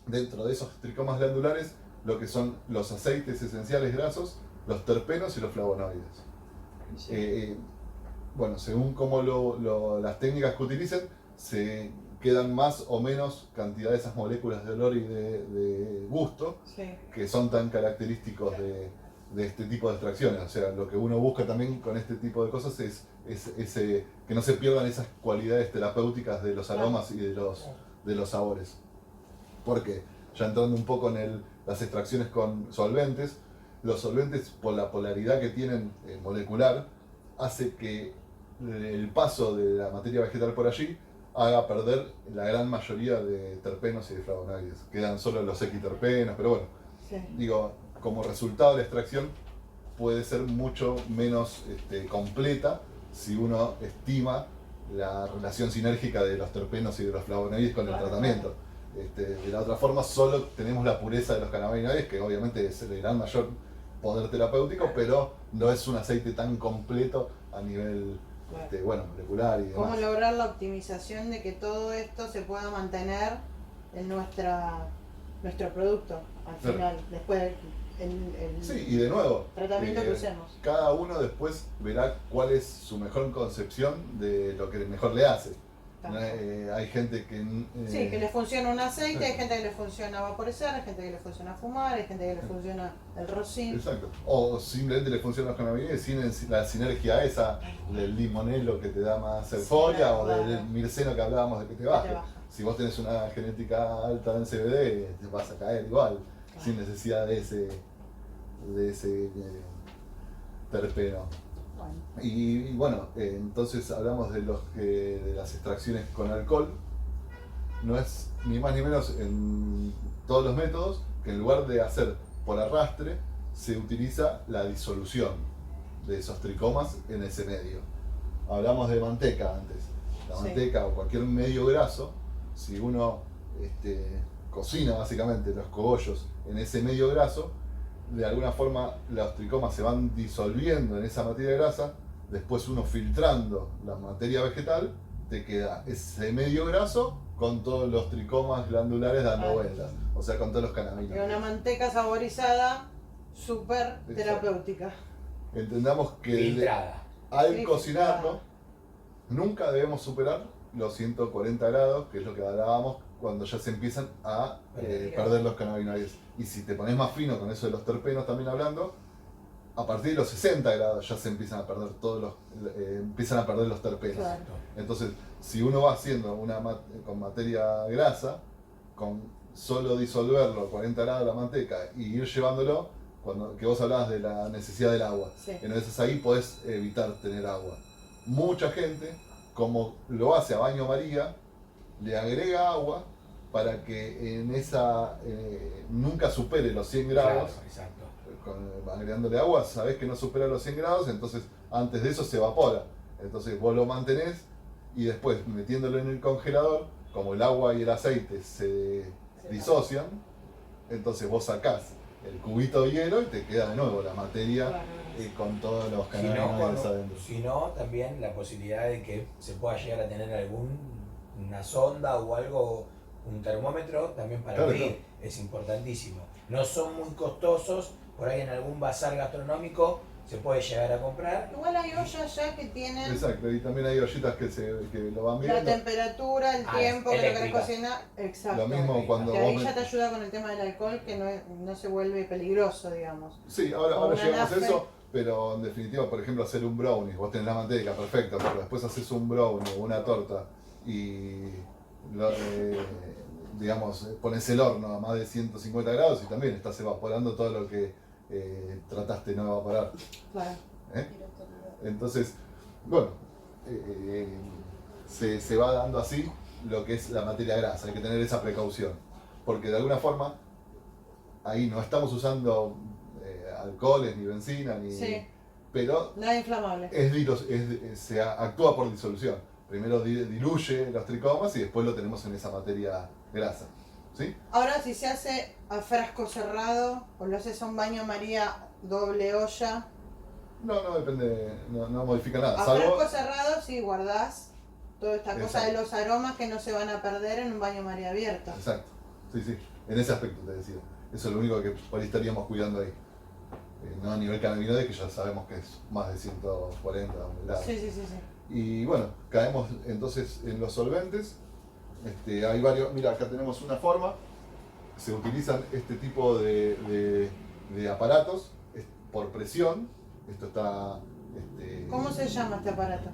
dentro de esos tricomas glandulares lo que son los aceites esenciales grasos, los terpenos y los flavonoides. Bueno, según cómo las técnicas que utilicen, se quedan más o menos cantidad de esas moléculas de olor y de gusto Sí. que son tan característicos de este tipo de extracciones. O sea, lo que uno busca también con este tipo de cosas es que no se pierdan esas cualidades terapéuticas de los aromas y de los sabores. Porque, ya entrando un poco en las extracciones con solventes, los solventes, por la polaridad que tienen molecular, hace que el paso de la materia vegetal por allí haga perder la gran mayoría de terpenos y de flavonoides. Quedan solo los equiterpenos, pero bueno, Sí. digo, como resultado de la extracción puede ser mucho menos completa si uno estima la relación sinérgica de los terpenos y de los flavonoides con el Claro, tratamiento. De la otra forma solo tenemos la pureza de los cannabinoides, que obviamente es el gran mayor poder terapéutico, pero no es un aceite tan completo a nivel Claro. bueno, molecular y demás. ¿Cómo lograr la optimización de que todo esto se pueda mantener en nuestro producto al Claro. final, después del Sí, y de nuevo, tratamiento que usemos? cada uno después verá cuál es su mejor concepción de lo que mejor le hace. Tal Hay gente que... Sí, que le funciona un aceite, hay gente que le funciona vaporizar, hay gente que le funciona fumar, hay gente que le funciona el rosín. Exacto. O simplemente le funciona los cannabinoides sin la sinergia esa del limonelo que te da más euforia, claro, o claro. del mirceno que hablábamos de que te Que baje. te baja. Si vos tenés una genética alta en CBD, te vas a caer igual, Claro. sin necesidad de ese terpeno. Bueno, Y bueno, entonces hablamos de las extracciones con alcohol. No es ni más ni menos en todos los métodos que en lugar de hacer por arrastre, se utiliza la disolución de esos tricomas en ese medio. Hablamos de manteca antes. La Sí. manteca o cualquier medio graso, si uno cocina básicamente los cogollos en ese medio graso, de alguna forma los tricomas se van disolviendo en esa materia grasa, después uno filtrando la materia vegetal, te queda ese medio graso con todos los tricomas glandulares dando Ah. vueltas, o sea, con todos los y cannabinoides. una manteca saborizada súper Exacto. terapéutica. Entendamos que Filtrada. al Sí, cocinarlo, nunca debemos superar los 140 grados, que es lo que hablábamos cuando ya se empiezan a perder los cannabinoides. Y si te pones más fino con eso de los terpenos también hablando, a partir de los 60 grados ya se empiezan a perder empiezan a perder los terpenos. Claro. Entonces, si uno va haciendo con materia grasa, con solo disolverlo a 40 grados la manteca y ir llevándolo, que vos hablabas de la necesidad del agua, Sí. entonces ahí podés evitar tener agua. Mucha gente, como lo hace a baño María, le agrega agua para que en esa nunca supere los 100 grados. Claro, exacto. Agregándole agua, sabés que no supera los 100 grados, entonces antes de eso se evapora. Entonces vos lo mantenés y después metiéndolo en el congelador, como el agua y el aceite se disocian, entonces vos sacás el cubito de hielo y te queda de nuevo la materia Claro. con todos los Si no, cannabinoides adentro. si no, también la posibilidad de que se pueda llegar a tener una sonda o algo, un termómetro también para Claro, medir, es importantísimo. No son muy costosos, por ahí en algún bazar gastronómico se puede llegar a comprar. Igual hay ollas ya que tienen Exacto, y también hay ollitas que lo van la viendo. temperatura, el Ah, tiempo que lo querés eléctricas. cocinar. Exacto. Lo mismo cuando Que ahí vos ya te ayuda con el tema del alcohol, que no se vuelve peligroso, digamos. Sí, o ahora una llegamos a nafe. eso, pero en definitiva, por ejemplo, hacer un brownie, vos tenés la manteca, perfecto, pero después haces un brownie o una torta y, digamos, pones el horno a más de 150 grados y también estás evaporando todo lo que trataste de no evaporar. Claro. ¿Eh? Entonces, bueno, se va dando así lo que es la materia grasa, hay que tener esa precaución, porque de alguna forma ahí no estamos usando alcoholes, ni benzina, ni... Sí. Pero Nada inflamable. se actúa por disolución. Primero diluye los tricomas y después lo tenemos en esa materia grasa. ¿Sí? Ahora, si se hace a frasco cerrado o lo haces a un baño María doble olla, No depende, no modifica nada. a Salvo, frasco cerrado sí guardás toda esta cosa Exacto. de los aromas que no se van a perder en un baño María abierto. exacto, sí, en ese aspecto te decía. Eso es lo único que por ahí estaríamos cuidando ahí. No a nivel cannabinoide, que ya sabemos que es más de 140 grados. Sí. Y bueno, caemos entonces en los solventes. Hay varios, mira, acá tenemos una forma. Se utilizan este tipo de aparatos por presión. Esto está... ¿Cómo se llama este aparato?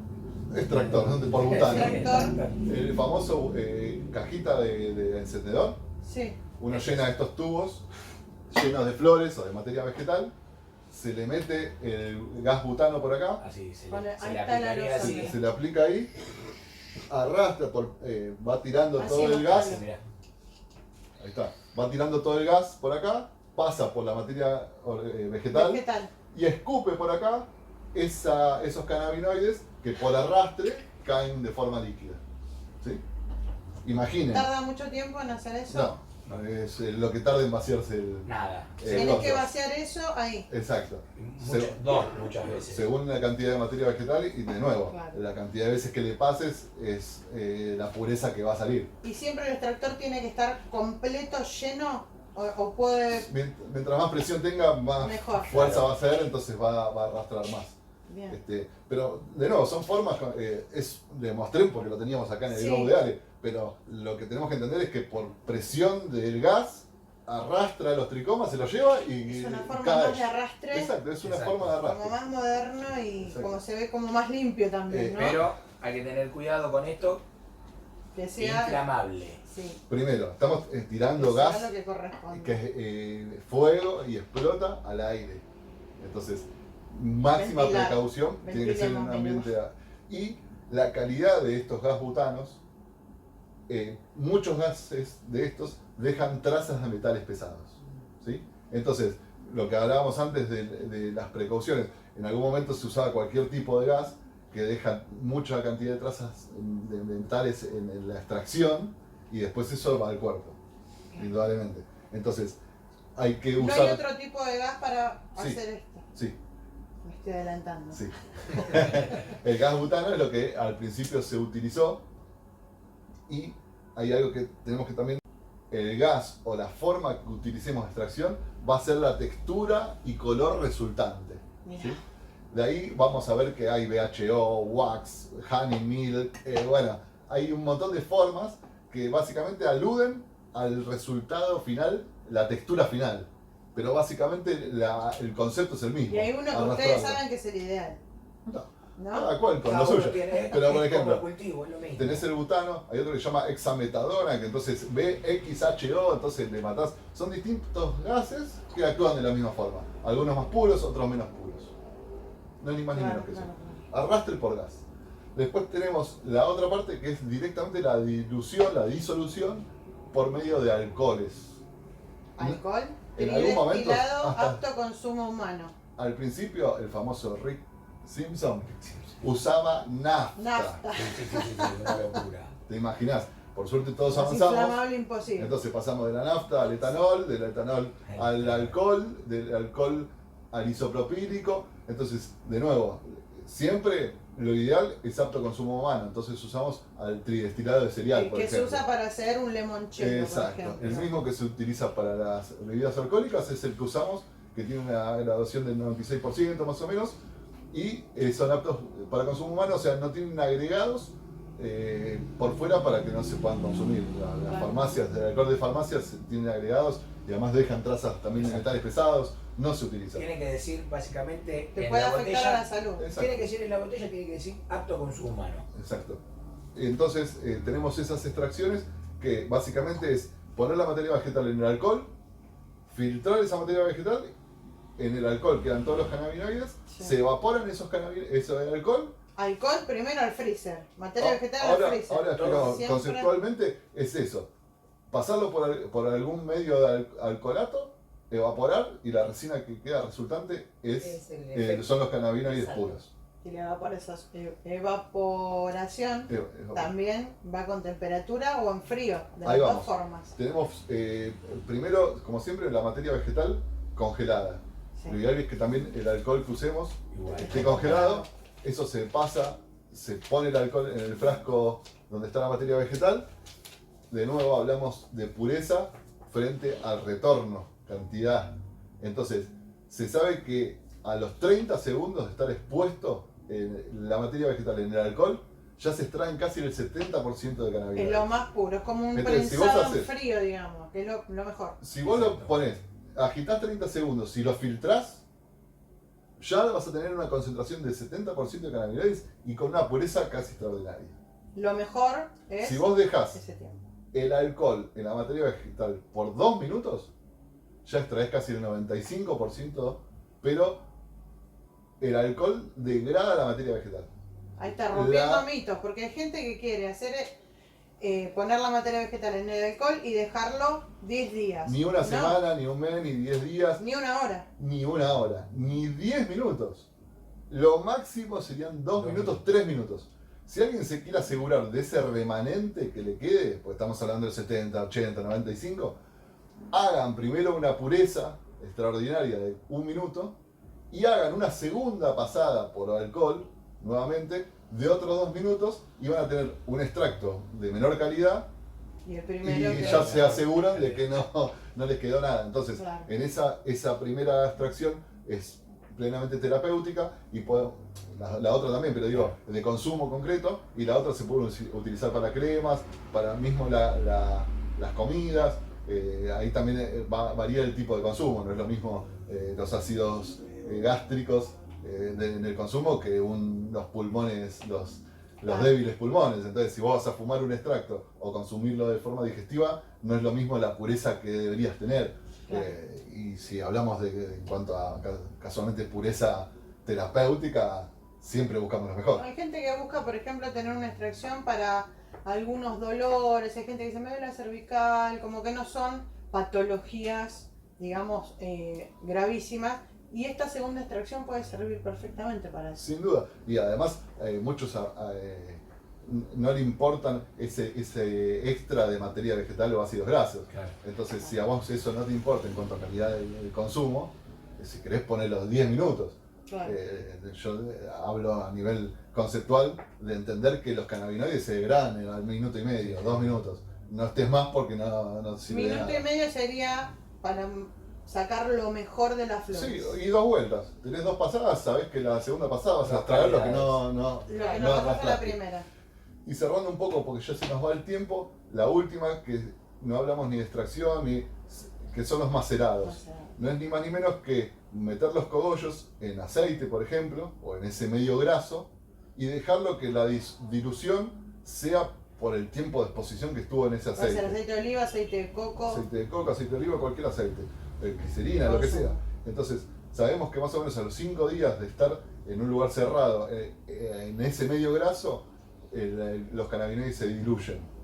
extractor, ¿no? Por butano. Extractor. El famoso cajita de encendedor. Sí. Uno llena estos tubos llenos de flores o de materia vegetal. Se le mete el gas butano por acá. Así, se Vale, le, se ahí le está la aplicaría luz, así. amiga. Se le aplica ahí. Arrastra, va tirando Así todo el más gas. claro. Mirá. Ahí está. Va tirando todo el gas por acá. Pasa por la materia vegetal. Vegetal. Y escupe por acá esos cannabinoides que por arrastre caen de forma líquida. ¿Sí? Imaginen. ¿Tarda mucho tiempo en hacer eso? No, es lo que tarda en vaciarse el... Nada. Tienes que gozo. vaciar eso ahí. Exacto. Muchas veces. Según la cantidad de materia vegetal y de nuevo, Claro. la cantidad de veces que le pases es la pureza que va a salir. ¿Y siempre el extractor tiene que estar completo, lleno? ¿O puede...? Mientras más presión tenga, más Mejor. fuerza Claro. va a hacer, entonces va a arrastrar más. Bien. Pero de nuevo, son formas, le mostré porque lo teníamos acá en el Sí. globo de Ale, pero lo que tenemos que entender es que por presión del gas arrastra los tricomas, se los lleva y Es una forma cae. más de arrastre, Exacto, es una Exacto. forma de como arrastre. más moderno y Exacto. como se ve como más limpio también, ¿no? Pero hay que tener cuidado con esto. Que sea... Inflamable. Sí, Primero, estamos tirando que sea gas lo que corresponde. que es fuego y explota al aire. Entonces, máxima Ventilar. precaución, tiene que ser en un Ventilemos, ambiente... Y la calidad de estos gas butanos, muchos gases de estos dejan trazas de metales pesados. ¿Sí? Entonces, lo que hablábamos antes de las precauciones, en algún momento se usaba cualquier tipo de gas que deja mucha cantidad de trazas de metales en la extracción y después eso va al cuerpo, indudablemente. Entonces, hay que No usar... hay otro tipo de gas para Sí. hacer esto. Sí, Me estoy adelantando. sí. El gas butano es lo que al principio se utilizó y hay algo que tenemos que también... El gas o la forma que utilicemos de extracción va a ser la textura y color resultante. Mira. ¿Sí? De ahí vamos a ver que hay BHO, wax, honey milk, bueno, hay un montón de formas que básicamente aluden al resultado final, la textura final. Pero básicamente el concepto es el mismo. Y hay uno que ustedes arrastrarlo. saben que es el ideal, No, ¿no? cada cual con Cada lo uno suyo. tiene- Pero por es como ejemplo, el cultivo, es lo mismo. tenés el butano, hay otro que se llama hexametadona, que entonces BXHO, entonces le matás. Son distintos gases que actúan de la misma forma. Algunos más puros, otros menos puros. No hay ni más ni Claro, menos que eso. claro. Arrastre por gas. Después tenemos la otra parte que es directamente la dilución, la disolución por medio de alcoholes. Alcohol, En algún momento, destilado, hasta- apto consumo humano. Al principio, el famoso Rick Simpson usaba nafta. Nafta. Sí, una locura. ¿Te imaginás? Por suerte todos Es avanzamos. inflamable imposible. Entonces pasamos de la nafta al etanol, del etanol al alcohol, del alcohol al isopropílico. Entonces, de nuevo, siempre lo ideal es apto consumo humano. Entonces usamos al tridestilado de cereal, El por que se ejemplo. usa para hacer un limoncello, por Exacto. ejemplo. El mismo que se utiliza para las bebidas alcohólicas es el que usamos, que tienen una graduación del 96% más o menos, y son aptos para consumo humano, o sea, no tienen agregados por fuera para que no se puedan consumir. Las farmacias, el alcohol de farmacias tienen agregados y además dejan trazas también de metales pesados, no se utiliza. Tiene que decir básicamente Te en puede la afectar botella. a la salud. Exacto. Tiene que decir en la botella, tiene que decir apto consumo humano. Exacto. Entonces tenemos esas extracciones que básicamente es poner la materia vegetal en el alcohol, filtrar esa materia vegetal, en el alcohol quedan todos los cannabinoides, Sí. se evaporan esos cannabinoides, eso del alcohol. Alcohol primero al freezer. Materia vegetal Ahora, al freezer. ahora explicamos, Siempre- conceptualmente es eso. Pasarlo por algún medio de alcoholato, evaporar y la resina que queda resultante Es el efecto. son los cannabinoides Exacto. puros. Y la evaporación también va con temperatura o en frío, de las Ahí dos vamos. formas. Tenemos primero, como siempre, la materia vegetal congelada. Sí. Lo ideal es que también el alcohol que usemos Igual. esté congelado. Eso se pasa, se pone el alcohol en el frasco donde está la materia vegetal. De nuevo hablamos de pureza frente al retorno, cantidad. Entonces, se sabe que a los 30 segundos de estar expuesto la materia vegetal en el alcohol, ya se extraen casi el 70% de Es cannabinoides. lo más puro, es como un Entonces, si vos prensado en haces- frío, digamos, que es lo mejor. Si vos lo Exacto. pones, agitás 30 segundos, si lo filtrás, ya vas a tener una concentración del 70% de cannabinoides y con una pureza casi extraordinaria. Lo mejor es Si vos dejás ese tiempo. el alcohol en la materia vegetal por 2 minutos, ya extraes casi el 95%, pero el alcohol degrada la materia vegetal. Ahí está rompiendo La- mitos, porque hay gente que quiere hacer poner la materia vegetal en el alcohol y dejarlo 10 días. Ni una No, semana, ni un mes, ni 10 días, ni una hora. ni una hora, ni 10 minutos. Lo máximo serían 2 minutos, 3 minutos. Si alguien se quiere asegurar de ese remanente que le quede, pues estamos hablando del 70, 80, 95, hagan primero una pureza extraordinaria de 1 minuto y hagan una segunda pasada por alcohol, nuevamente, de otros 2 minutos y van a tener un extracto de menor calidad Y el y primero que... ya se aseguran de que no les quedó nada. Entonces, Claro. en esa primera extracción es plenamente terapéutica y la otra también, pero digo, de consumo concreto, y la otra se puede utilizar para cremas, para mismo las comidas. Ahí también varía el tipo de consumo, no es lo mismo los ácidos gástricos en el consumo que los pulmones, los débiles pulmones. Entonces, si vos vas a fumar un extracto o consumirlo de forma digestiva, no es lo mismo la pureza que deberías tener. Claro. Y si hablamos en cuanto a casualmente pureza terapéutica, siempre buscamos lo mejor. Hay gente que busca, por ejemplo, tener una extracción para algunos dolores, hay gente que dice me duele la cervical, como que no son patologías, digamos, gravísimas, y esta segunda extracción puede servir perfectamente para eso. Sin duda. Y además, muchos no le importan ese extra de materia vegetal o ácidos grasos. Claro. Entonces, si a vos eso no te importa en cuanto a calidad del consumo, si querés ponerlo 10 minutos, Claro. yo hablo a nivel conceptual de entender que los cannabinoides se degradan al minuto y medio, 2 minutos. No estés más porque no sirve de Minuto nada. y medio sería para sacar lo mejor de las flores. Sí, y 2 vueltas. Tenés 2 pasadas, sabés que la segunda pasada vas a Las extraer lo que calidades. Lo que no nos pasa la arrastraste. primera. Y cerrando un poco, porque ya se nos va el tiempo, la última, que no hablamos ni de extracción, que son los macerados. O sea, No es ni más ni menos que meter los cogollos en aceite, por ejemplo, o en ese medio graso, y dejarlo que la dilución sea por el tiempo de exposición que estuvo en ese puede ser aceite. aceite de oliva, aceite de coco. Aceite de coco, aceite de oliva, cualquier aceite, glicerina, lo que sea. Entonces, sabemos que más o menos a los 5 días de estar en un lugar cerrado, en ese medio graso, los cannabinoides se diluyen.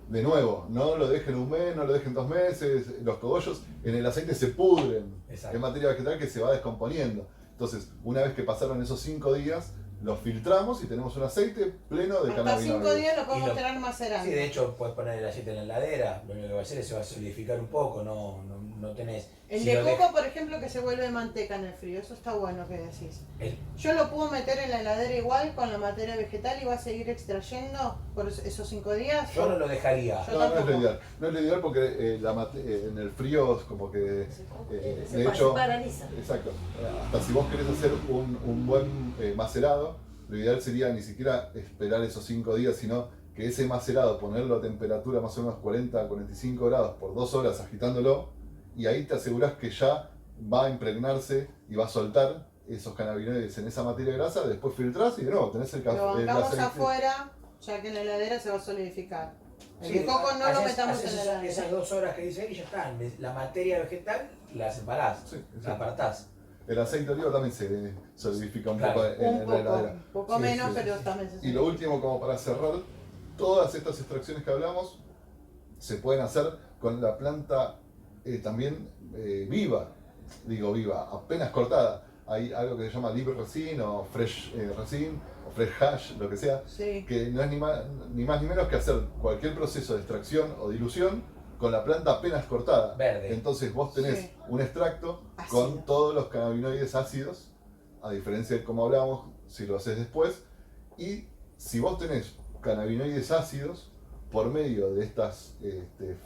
De nuevo, no lo dejen un mes, no lo dejen 2 meses, los cogollos en el aceite se pudren, Exacto. es materia vegetal que se va descomponiendo. Entonces, una vez que pasaron esos 5 días, lo filtramos y tenemos un aceite pleno de Hasta cannabinoides. 5 días lo Y podemos lo- tener macerando. Sí, de hecho puedes poner el aceite en la heladera, lo único que va a hacer es se va a solidificar un poco, no tenés... El si de lo coco, por ejemplo, que se vuelve manteca en el frío, eso está bueno que decís. el- Yo lo puedo meter en la heladera igual con la materia vegetal y va a seguir extrayendo por esos 5 días. yo no lo dejaría. Yo No, no es lo tampoco. ideal. No es lo ideal porque en el frío es como que... de Se hecho, paraliza. exacto. Hasta si vos querés hacer un buen macerado, lo ideal sería ni siquiera esperar esos 5 días, sino que ese macerado, ponerlo a temperatura más o menos 40 a 45 grados por 2 horas agitándolo, y ahí te asegurás que ya va a impregnarse y va a soltar esos cannabinoides en esa materia grasa, después filtrás y de nuevo tenés el café. Lo bancamos aceite. afuera, ya que en la heladera se va a solidificar. El Sí, de coco no lo haces- metamos haces en la heladera. esas 2 horas que dice ahí ya están. La materia vegetal la separás, Sí, la exacto. apartás. El aceite de oliva también se solidifica un Claro. poco en Un la poco, heladera. un poco Sí, menos, sí. pero también se Y lo último, como para cerrar, todas estas extracciones que hablamos se pueden hacer con la planta también viva, digo viva, apenas cortada. Hay algo que se llama live resin o fresh resin o fresh hash, lo que sea, Sí. que no es ni más ni menos que hacer cualquier proceso de extracción o dilución con la planta apenas cortada. Verde. Entonces vos tenés Sí. un extracto Ácido. con todos los cannabinoides ácidos, a diferencia de como hablábamos, si lo haces después. Y si vos tenés cannabinoides ácidos, por medio de estas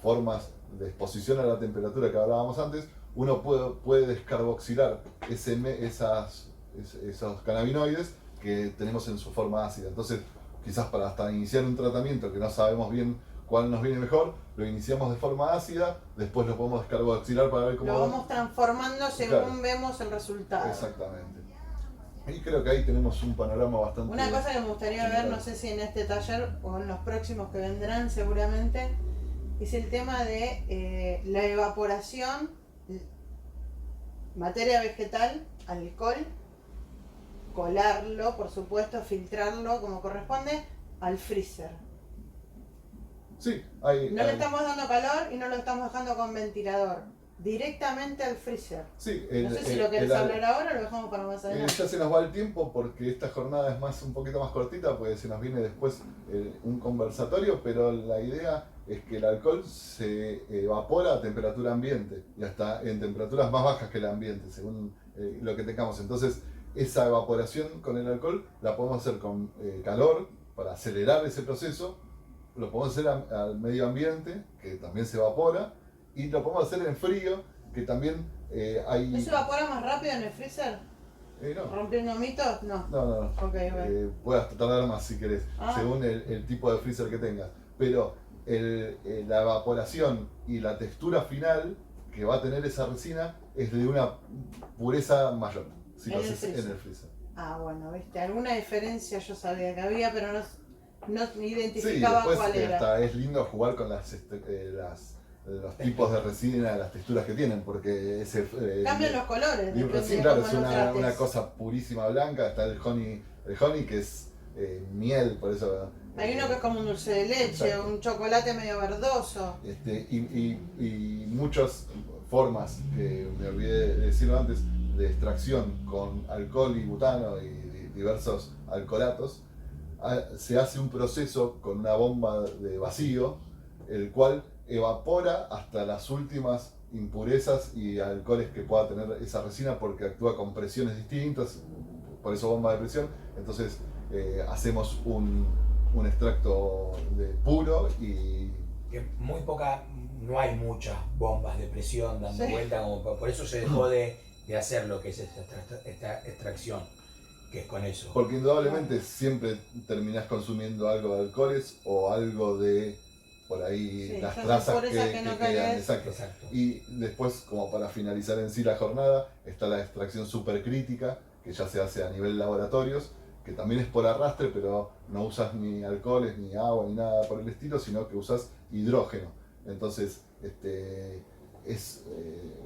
formas de exposición a la temperatura que hablábamos antes, uno puede descarboxilar esos cannabinoides que tenemos en su forma ácida. Entonces, quizás para hasta iniciar un tratamiento que no sabemos bien cuál nos viene mejor, lo iniciamos de forma ácida, después lo podemos descarboxilar para ver cómo Lo va. vamos transformando según Claro. vemos el resultado. Exactamente. Y creo que ahí tenemos un panorama bastante... Una cosa que me gustaría ver, general. no sé si en este taller o en los próximos que vendrán seguramente, es el tema de la evaporación, materia vegetal, alcohol, colarlo, por supuesto, filtrarlo como corresponde, al freezer. Sí, hay... No le hay- estamos dando calor y no lo estamos dejando con ventilador. Directamente al freezer. sí, No sé si lo querés hablar ahora o lo dejamos para más adelante. ya se nos va el tiempo porque esta jornada es un poquito más cortita, porque se nos viene después un conversatorio, pero la idea es que el alcohol se evapora a temperatura ambiente y hasta en temperaturas más bajas que el ambiente, según lo que tengamos. Entonces, esa evaporación con el alcohol la podemos hacer con calor para acelerar ese proceso, lo podemos hacer al medio ambiente, que también se evapora, y lo podemos hacer en frío, que también hay... ¿Eso evapora más rápido en el freezer? no. ¿Rompiendo mitos? No. No. Ok, ok. Puede hasta tardar más si querés, Ah. según el tipo de freezer que tengas. Pero la evaporación y la textura final que va a tener esa resina es de una pureza mayor si lo En el haces freezer. en el freezer. Ah, bueno, viste, alguna diferencia yo sabía que había, pero no Sí, identificaba después cuál era. hasta es lindo jugar con los tipos de resina, las texturas que tienen, porque ese... Cambian los colores, Libre depende resin, de claro, cómo es lo trates. una cosa purísima blanca. Está el honey que es miel, por eso... Hay uno que es como un dulce de leche, Exacto. un chocolate medio verdoso. Y muchas formas, que me olvidé de decirlo antes, de extracción con alcohol y butano y diversos alcoholatos. Se hace un proceso con una bomba de vacío, el cual evapora hasta las últimas impurezas y alcoholes que pueda tener esa resina, porque actúa con presiones distintas, por eso bomba de presión. Entonces hacemos un extracto puro y Que no hay muchas bombas de presión dando Sí. vuelta, por eso se dejó de hacer lo que es esta extracción, que es con eso. porque indudablemente siempre terminás consumiendo algo de alcoholes o algo de por ahí Sí, las esas trazas impurezas que no quedan. querés. Exacto. Exacto. Y después, como para finalizar en sí la jornada, está la extracción supercrítica, que ya se hace a nivel laboratorios, que también es por arrastre, pero no usas ni alcoholes, ni agua, ni nada por el estilo, sino que usas hidrógeno. Entonces, es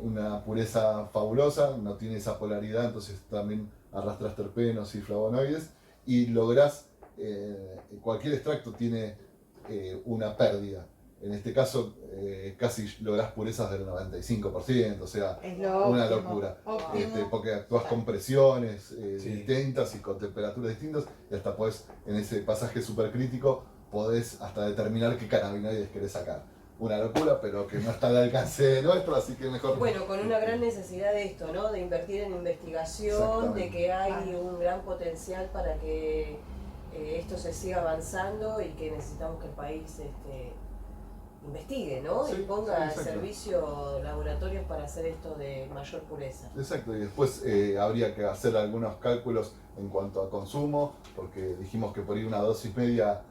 una pureza fabulosa, no tiene esa polaridad, entonces también arrastras terpenos y flavonoides, y lográs, cualquier extracto tiene una pérdida. En este caso, casi lográs purezas del 95%, o sea, Es lo una óptimo, locura. óptimo. Porque actúas con presiones Sí. distintas y con temperaturas distintas, y hasta podés, en ese pasaje supercrítico, podés hasta determinar qué cannabinoides querés sacar. Una locura, pero que no está al alcance nuestro, así que mejor. Bueno, con una gran necesidad de esto, ¿no? De invertir en investigación, Exactamente. de que hay un gran potencial para que esto se siga avanzando y que necesitamos que el país investigue, ¿no? Sí, Y ponga sí, a exacto. servicio laboratorios para hacer esto de mayor pureza. Exacto, y después habría que hacer algunos cálculos en cuanto a consumo, porque dijimos que por ir una dosis media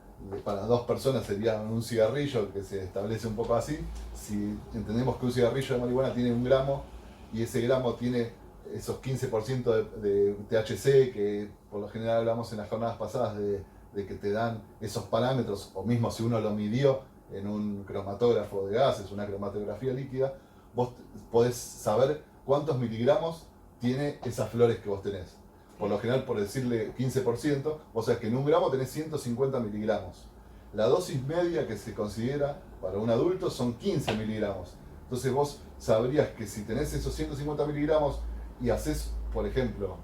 para 2 personas sería un cigarrillo, que se establece un poco así. Si entendemos que un cigarrillo de marihuana tiene 1 gramo y ese gramo tiene esos 15% de THC, que por lo general hablamos en las jornadas pasadas de que te dan esos parámetros, o mismo si uno lo midió en un cromatógrafo de gases, una cromatografía líquida, vos podés saber cuántos miligramos tiene esas flores que vos tenés. Por lo general, por decirle 15%, vos sabés que en 1 gramo tenés 150 miligramos. La dosis media que se considera para un adulto son 15 miligramos. Entonces vos sabrías que si tenés esos 150 miligramos y haces, por ejemplo,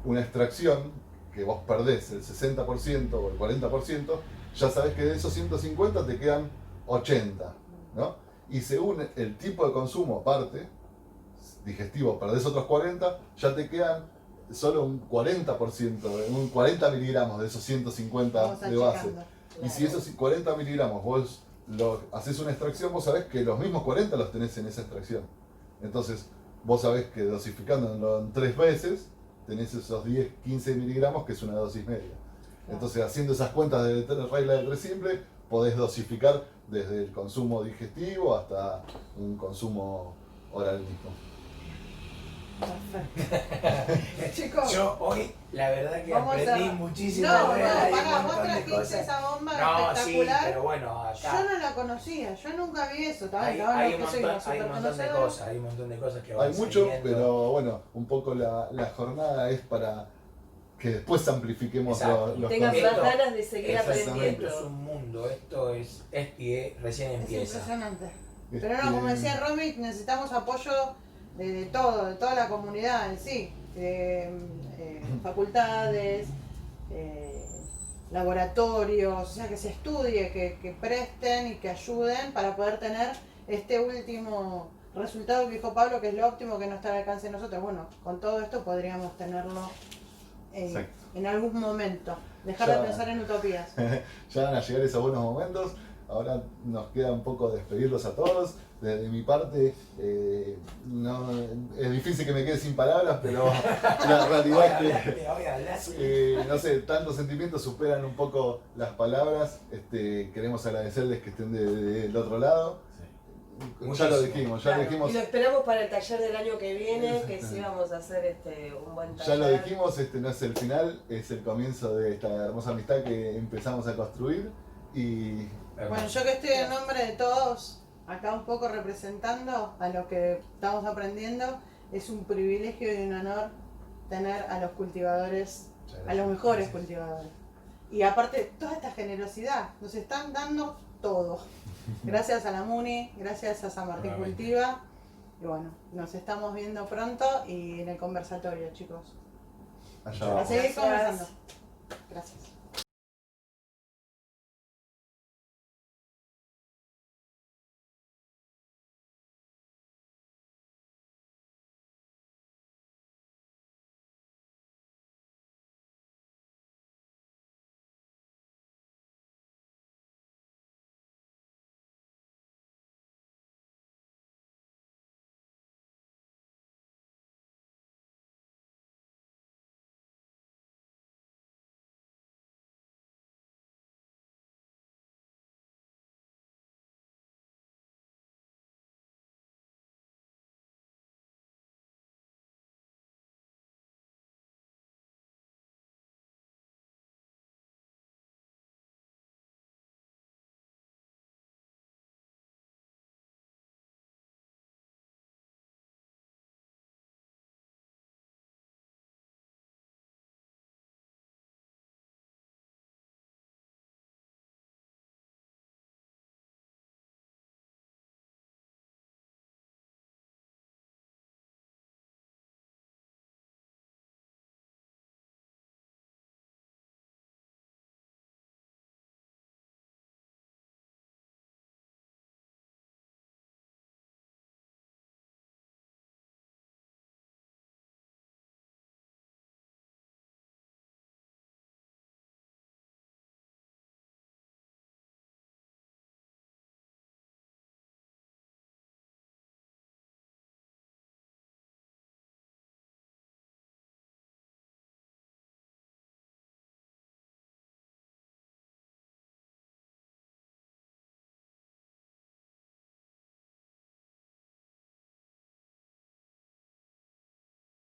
una extracción, que vos perdés el 60% o el 40%, ya sabés que de esos 150 te quedan 80, ¿no? Y según el tipo de consumo aparte, digestivo, perdés otros 40, ya te quedan solo un 40%, un 40 miligramos de esos 150 Vamos de base. achicando. Y si esos 40 miligramos vos haces una extracción, vos sabés que los mismos 40 los tenés en esa extracción. Entonces, vos sabés que dosificándolo en 3 veces, tenés esos 10, 15 miligramos, que es una dosis media. Entonces, haciendo esas cuentas de regla de 3 simple, podés dosificar desde el consumo digestivo hasta un consumo oral mismo. Perfecto. Chicos, Yo hoy, la verdad que vamos aprendí a... muchísimo. No, de verdad, hay un pará, vos montón de trajiste cosas. esa bomba No, sí, espectacular. pero bueno, Yo acá no la conocía, yo nunca vi eso. hay, Estaban hay los un que soy montón, una hay un montón de superconocedora. cosas, hay un montón de cosas que van Hay mucho, saliendo. pero bueno, un poco la jornada es para que después amplifiquemos Exacto. los Tengan conceptos. más ganas de seguir Exactamente. aprendiendo. Esto es un mundo, esto es recién Es empieza. impresionante. Pero no, como decía Romy, necesitamos apoyo de todo, de toda la comunidad en sí. Facultades, laboratorios, o sea, que se estudie, que presten y que ayuden para poder tener este último resultado que dijo Pablo, que es lo óptimo, que no está al alcance de nosotros. Bueno, con todo esto podríamos tenerlo Exacto. en algún momento. Dejar Ya. de pensar en utopías. Ya van a llegar esos buenos momentos. Ahora nos queda un poco despedirlos a todos. Desde mi parte, no, es difícil que me quede sin palabras, pero la realidad es que, no sé, tantos sentimientos superan un poco las palabras. Queremos agradecerles que estén del otro lado. Ya Muchísimo. lo dijimos, ya Claro, lo dijimos. y lo esperamos para el taller del año que viene, que sí vamos a hacer un buen taller. Ya lo dijimos, este no es el final, es el comienzo de esta hermosa amistad que empezamos a construir. Y Bueno, yo que estoy en nombre de todos, acá un poco representando a lo que estamos aprendiendo, es un privilegio y un honor tener a los cultivadores, a los mejores cultivadores. Y aparte, toda esta generosidad, nos están dando todo. Gracias a la MUNI, gracias a San Martín Realmente. Cultiva. Y bueno, nos estamos viendo pronto y en el conversatorio, chicos. allá A vamos. seguir Gracias. conversando. Gracias.